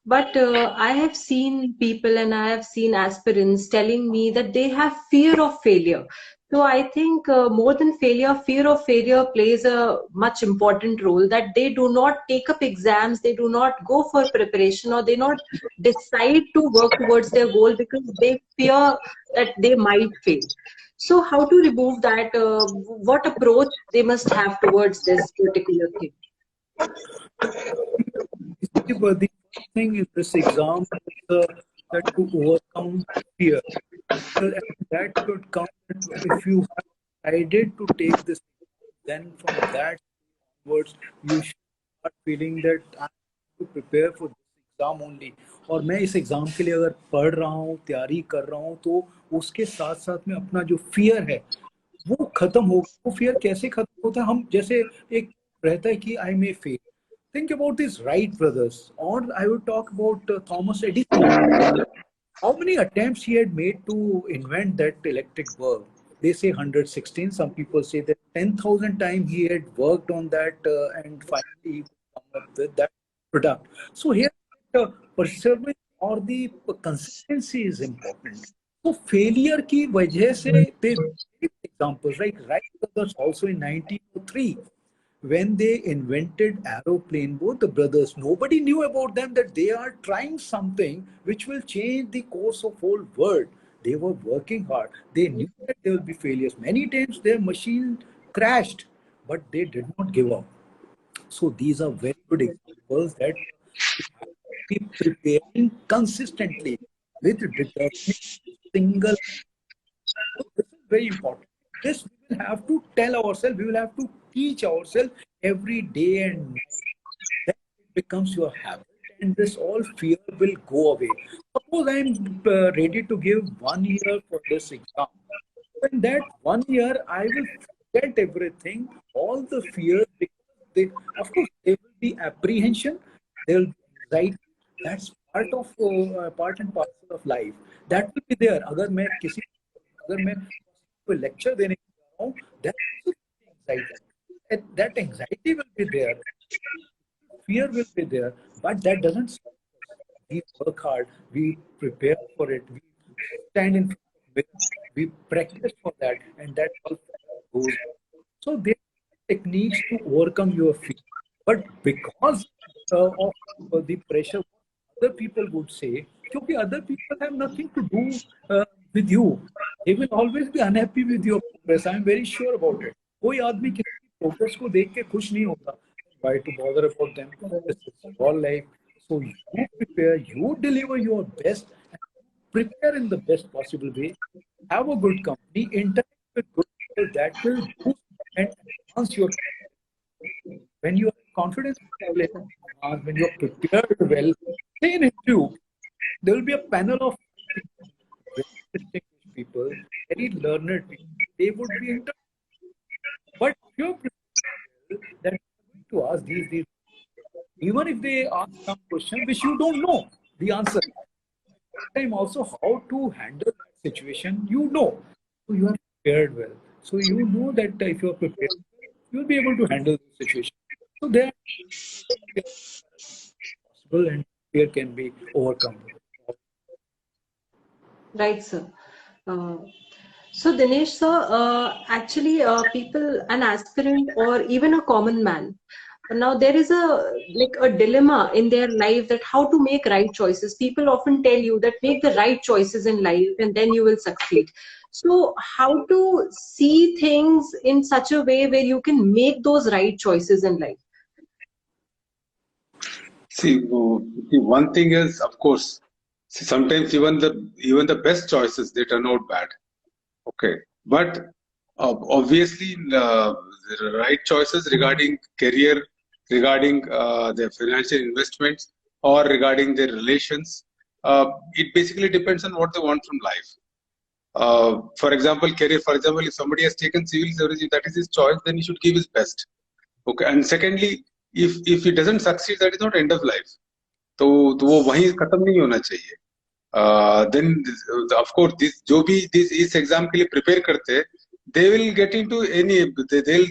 but I have seen people and I have seen aspirants telling me that they have fear of failure. So I think more than failure, fear of failure plays a much important role, that they do not take up exams, they do not go for preparation, or they not decide to work towards their goal because they fear that they might fail. So how to remove that? What approach they must have towards this particular thing? But the thing is this exam is that to overcome fear. And that should come if you have decided to take this, then from that onwards you should start feeling that I have to prepare for this exam only. और मैं इस exam के लिए अगर पढ़ रहा हूँ, तैयारी कर रहा हूँ, तो उसके साथ साथ में अपना जो फियर है वो खत्म हो. वो फियर कैसे खत्म होता है? हम जैसे एक रहता है कि आई मे fail. Think about these Wright brothers, or I would talk about Thomas Edison. How many attempts he had made to invent that electric bulb? They say 116. Some people say that 10,000 times he had worked on that, and finally he could come up with that product. So here, perseverance or the consistency is important. So failure की वजह से they give examples, right? Wright brothers also in 1903. When they invented aeroplane, both the brothers, nobody knew about them that they are trying something which will change the course of whole world. They were working hard. They knew that there will be failures. Many times their machine crashed, but they did not give up. So these are very good examples that we have to keep preparing consistently with determination, single. So this is very important. This we will have to tell ourselves, we will have to teach ourselves every day and night. Then it becomes your habit, and this all fear will go away. Suppose I am ready to give 1 year for this exam. In that 1 year, I will forget everything, all the fears. Of course, there will be apprehension, there will be anxiety. That's part and parcel of life. That will be there. अगर मैं कोई lecture देने जा रहा हूँ, that anxiety will be there, fear will be there, but that doesn't stop us. We work hard, we prepare for it, we stand in front of it, we practice for that, and that all goes. So there are techniques to overcome your fear, but because of the pressure other people would say, because other people have nothing to do with you. They will always be unhappy with your progress. I am very sure about it. कोई आदमी किसी progress को देख के खुश नहीं होता. Why to bother about them? This is all life. So you prepare, you deliver your best, and prepare in the best possible way. Have a good company, interact with good people, that will boost and enhance your. When you are confident, when you are prepared well, say in interview, there will be a panel of people, very learned people. They would be interested. But if you're prepared, then to ask these, even if they ask some question which you don't know the answer, time also how to handle that situation, you know. So you are prepared well. So you know that if you are prepared, you will be able to handle the situation. So there possible and fear can be overcome. Right, sir. So Dinesh sir, actually people, an aspirant or even a common man, now there is a dilemma in their life that how to make right choices. People often tell you that make the right choices in life and then you will succeed. So how to see things in such a way where you can make those right choices in life? See, one thing is, of course, see, sometimes even the best choices, they turn out bad. Okay, but obviously the right choices regarding career, regarding their financial investments, or regarding their relations, it basically depends on what they want from life. For example, career. For example, if somebody has taken civil service, if that is his choice, then he should give his best. Okay, and secondly, if he doesn't succeed, that is not end of life. तो वो वहीं खत्म नहीं होना चाहिए. Then of course जो भी इस एग्जाम के लिए प्रिपेयर करते हैं, they will get into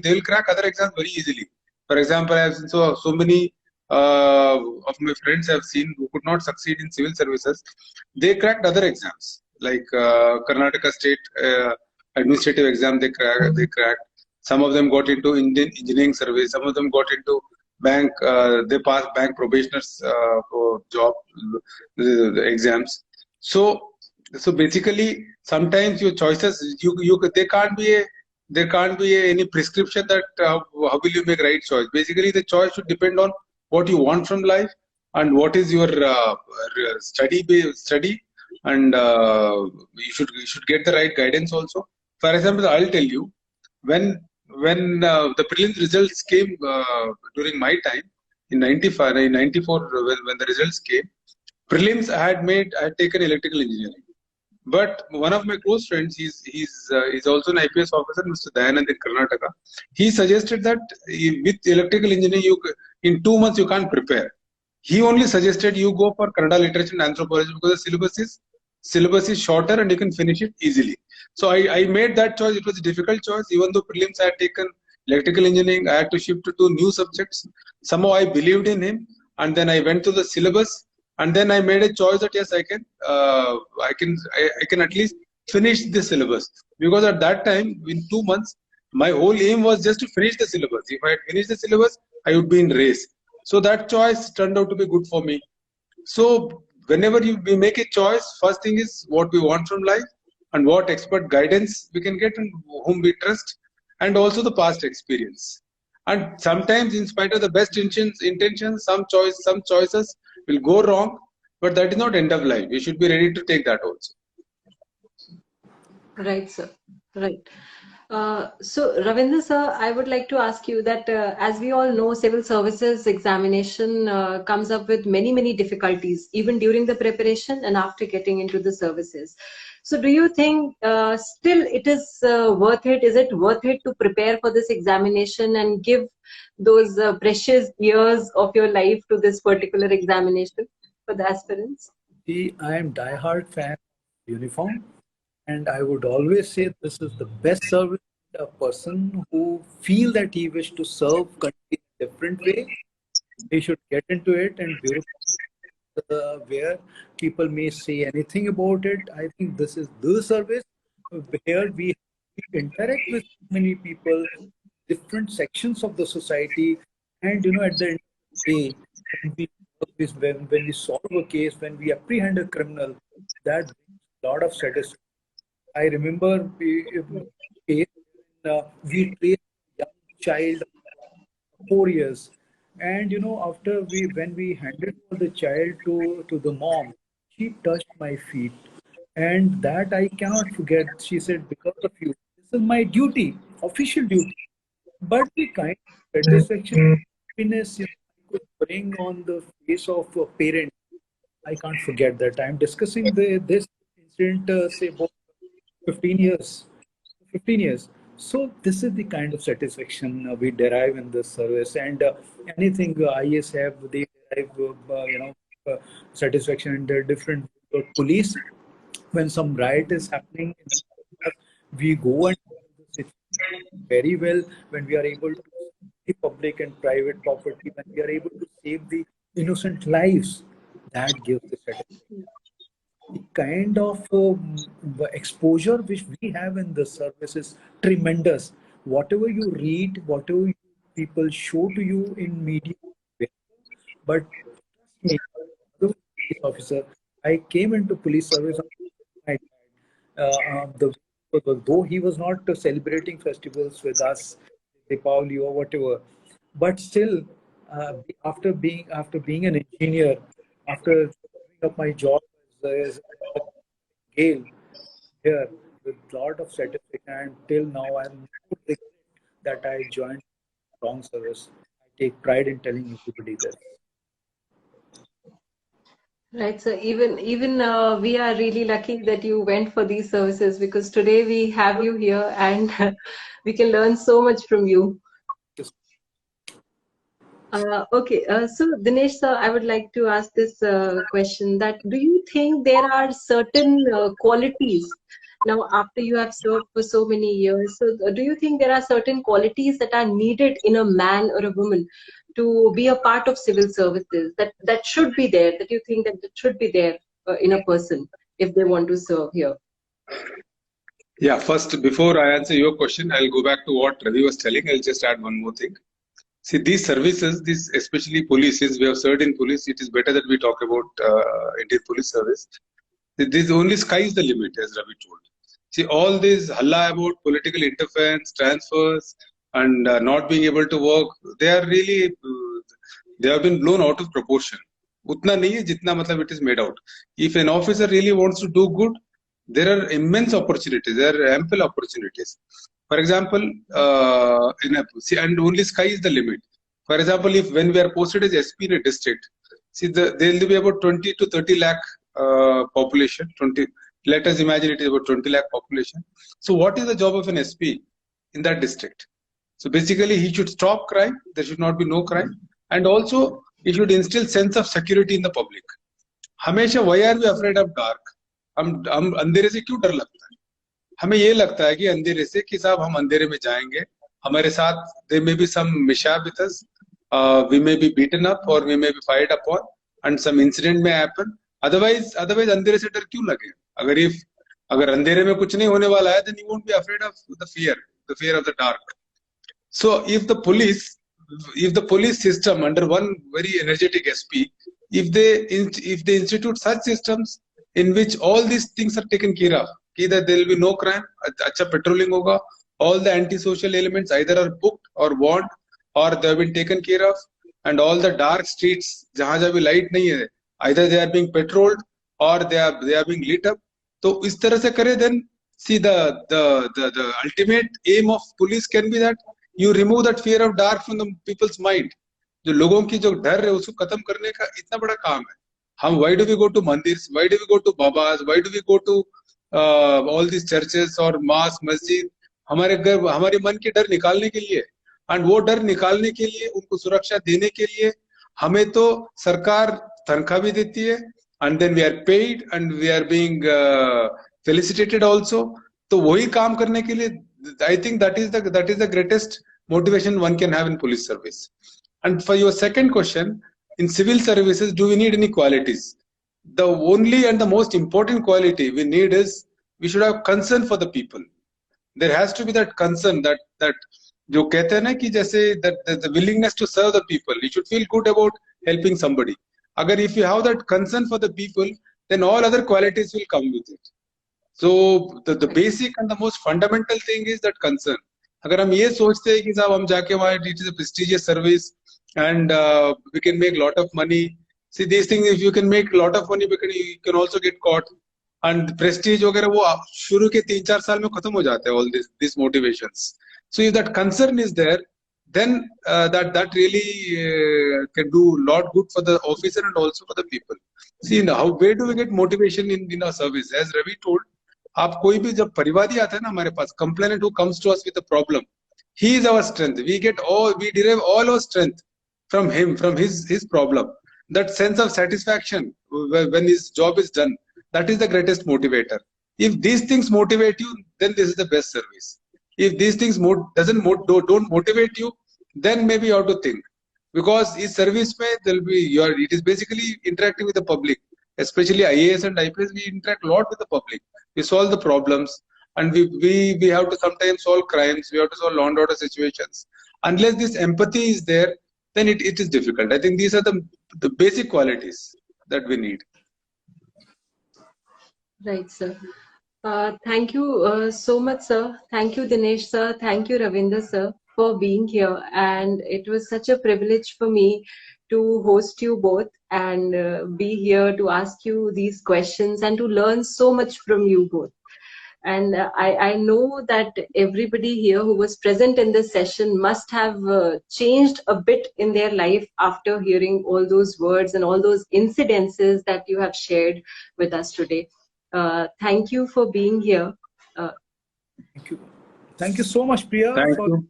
they'll crack other exams very easily. For example, I have seen so many of my friends have seen who could not succeed in civil services. They cracked other exams like Karnataka State administrative exam. They cracked. Some of them got into Indian engineering service. Some of them got into bank. They passed bank probationers for job exams. So basically, sometimes your choices, there can't be any prescription that how will you make right choice. Basically, the choice should depend on what you want from life and what is your study, and you should get the right guidance also. For example, I'll tell you, when the prelims results came during my time in 95, in 94, when the results came, prelims I had taken electrical engineering. But one of my close friends, he's also an IPS officer, Mr. Dayanand in Karnataka. He suggested that with electrical engineering, in 2 months you can't prepare. He only suggested you go for Kannada literature and anthropology because the syllabus is shorter and you can finish it easily. So I made that choice. It was a difficult choice. Even though prelims I had taken electrical engineering, I had to shift to new subjects. Somehow I believed in him, and then I went to the syllabus. And then I made a choice that yes, I can at least finish the syllabus, because at that time in 2 months my whole aim was just to finish the syllabus. If I had finished the syllabus, I would be in race. So that choice turned out to be good for me. So whenever we make a choice, first thing is what we want from life and what expert guidance we can get and whom we trust, and also the past experience. And sometimes, in spite of the best intentions, some choices will go wrong, but that is not end of life. We should be ready to take that also. Right, sir. Right. So, Ravindra sir, I would like to ask you that as we all know, civil services examination comes up with many difficulties, even during the preparation and after getting into the services. So, do you think still it is worth it? Is it worth it to prepare for this examination and give those precious years of your life to this particular examination for the aspirants? See, I am diehard fan of uniform, and I would always say this is the best service. A person who feel that he wish to serve country in a different way, he should get into it. And where people may say anything about it, I think this is the service where we interact with many people, different sections of the society, and at the end of the day, when we solve a case, when we apprehend a criminal, that brings a lot of satisfaction. I remember we traced a young child 4 years, and after when we handed over the child to the mom, she touched my feet, and that I cannot forget. She said, "Because of you, this is my duty, official duty." But the kind of satisfaction, happiness I could bring on the face of a parent, I can't forget that. I'm discussing this incident, say about 15 years. 15 years. So this is the kind of satisfaction we derive in this service, and anything IS have, they derive satisfaction in their different police. When some riot is happening, we go and very well. When we are able to save the public and private property, when we are able to save the innocent lives, that gives the satisfaction. The kind of exposure which we have in the service is tremendous. Whatever you read, whatever people show to you in media, but trust me, as a police officer, I came into police service. The though he was not celebrating festivals with us, Deepavali or whatever, but still, after being an engineer, after giving up my job as a Gale here with lot of satisfaction, and till now I'm not regret that I joined wrong service. I take pride in telling everybody this. Right. So even we are really lucky that you went for these services, because today we have you here and we can learn so much from you. Okay, so Dinesh sir, I would like to ask this question, that do you think there are certain qualities, now after you have served for so many years, so do you think there are certain qualities that are needed in a man or a woman to be a part of civil services, that should be there, that you think that should be there in a person if they want to serve here? Yeah, first, before I answer your question, I'll go back to what Ravi was telling. I'll just add one more thing. See, these services, this especially police, since we have served in police, it is better that we talk about Indian police service. This only sky is the limit, as Ravi told. See, all this halla about political interference, transfers, and not being able to work, they are really, they have been blown out of proportion. Utna nahi hai, jitna matlab it is made out. If an officer really wants to do good, there are immense opportunities, there are ample opportunities. For example, and only sky is the limit. For example, if when we are posted as SP in a district, see, there will be about 20 to 30 lakh population. 20. Let us imagine it is about 20 lakh population. So, what is the job of an SP in that district? So, basically, he should stop crime. There should not be no crime, and also he should instill sense of security in the public. हमेशा why are we afraid of dark? हम अंधेरे से क्यों डर लगता है? हमें ये लगता है कि अंधेरे से कि साहब हम अंधेरे में जाएंगे, हमारे साथ there may be some mishap with us, we may be beaten up or we may be fired upon and some incident may happen. Otherwise अंधेरे से डर क्यों लगे? अगर अंधेरे में कुछ नहीं होने वाला है, then you won't be afraid of the fear of the dark. So if the police system under one very energetic SP, if they institute such systems in which all these things are taken care of, that there will be no crime, acha patrolling hoga, all the antisocial elements either are booked or warned or they have been taken care of, and all the dark streets jahan bhi light nahi hai, either they are being patrolled or they are being lit up. So is tarah se kare, then see the ultimate aim of police can be that you remove that fear of dark from the people's mind. जो लोगों की जो डर है उसको खत्म करने का इतना बड़ा काम है. हम why do we go to mandirs, why do we go to babas, why do we go to all these churches और mosque, मस्जिद? हमारे मन के डर निकालने के लिए, and वो डर निकालने के लिए, उनको सुरक्षा देने के लिए हमें तो सरकार तनख्वाह भी देती है, and then we are paid and we are being felicitated also. तो वही काम करने के लिए, I think that is the greatest motivation one can have in police service. And for your second question, in civil services, do we need any qualities? The only and the most important quality we need is we should have concern for the people. There has to be that concern, that जो कहते हैं ना कि जैसे that the willingness to serve the people. You should feel good about helping somebody. अगर if you have that concern for the people, then all other qualities will come with it. So the basic and the most fundamental thing is that concern. अगर हम ये सोचते हैं कि साहब हम जाके वहाँ, it is a prestigious service and we can make lot of money. See, these things, if you can make lot of money, you can also get caught. And prestige वगैरह वो शुरू के 3-4 साल में खत्म हो जाते हैं, all these motivations. So if that concern is there, then that really can do a lot good for the officer and also for the people. See now, where do we get motivation in our service? As Ravi told, आप कोई भी जब परिवादी आता है ना हमारे पास, complainant who comes to us with a problem, he is our strength. We derive all our strength from him, from his problem. That sense of satisfaction when his job is done, that is the greatest motivator. If these things motivate you, then this is the best service. If these things don't motivate you, then maybe you have to think. Because in service mein, it is basically interacting with the public. Especially IAS and IPS, we interact a lot with the public. We solve the problems, and we have to sometimes solve crimes. We have to solve law and order situations. Unless this empathy is there, then it is difficult. I think these are the basic qualities that we need. Right, sir. Thank you so much, sir. Thank you, Dinesh sir. Thank you, Ravinder sir, for being here. And it was such a privilege for me to host you both and be here to ask you these questions and to learn so much from you both. And I know that everybody here who was present in this session must have changed a bit in their life after hearing all those words and all those incidences that you have shared with us today. Thank you for being here. Thank you. Thank you so much, Priya, Thank for you.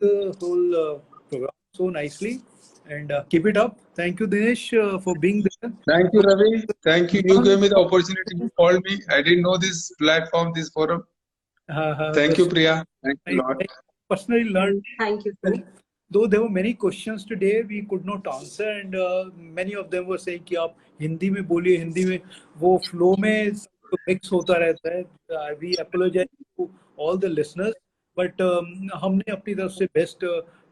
the whole program so nicely. And keep it up. Thank you, Dinesh, for being there. Thank you, Ravi. Thank you. You gave me the opportunity. You called me. I didn't know this platform, this forum. Thank you, Priya. Thank you a lot. I personally learned. Thank you, sir. Though there were many questions today, we could not answer, and many of them were saying कि आप हिंदी में बोलिए, हिंदी में वो flow में mix होता रहता है. We apologize to all the listeners, but हमने अपनी तरफ से best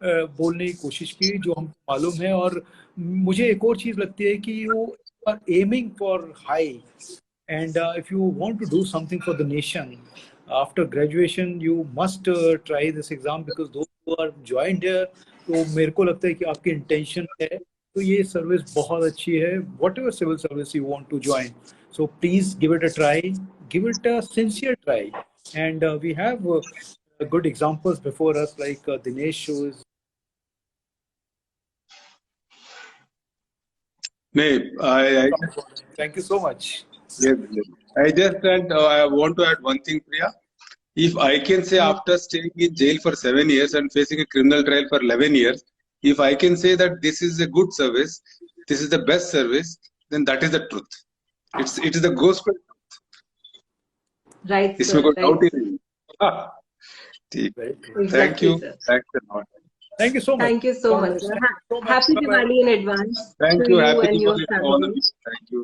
बोलने की कोशिश की जो हमको मालूम है. और मुझे एक और चीज लगती है कि you are aiming for high, and if you want to do something for the nation after graduation, you must try this exam, because those who are joined here, तो मेरे को लगता है कि आपकी इंटेंशन है तो ये सर्विस बहुत अच्छी है. Whatever civil service you want to join, so please give it a try, give it a sincere try. And we have good examples before us, like Dinesh, who is thank you so much. Yes, yes. I want to add one thing, Priya. If I can say after staying in jail for 7 years and facing a criminal trial for 11 years, if I can say that this is a good service, this is the best service, then that is the truth. It is the gospel. Right, इसमें sir. कोई Right, doubt ही sir. नहीं. हाँ, ठीक. Thank Exactly, you. sir. Thanks a lot. Thank you so much. Thank you so much, sir. Thank you so much. Happy Bye-bye. Diwali in advance Thank to you. you Happy and your Diwali to all of family. you. Thank you.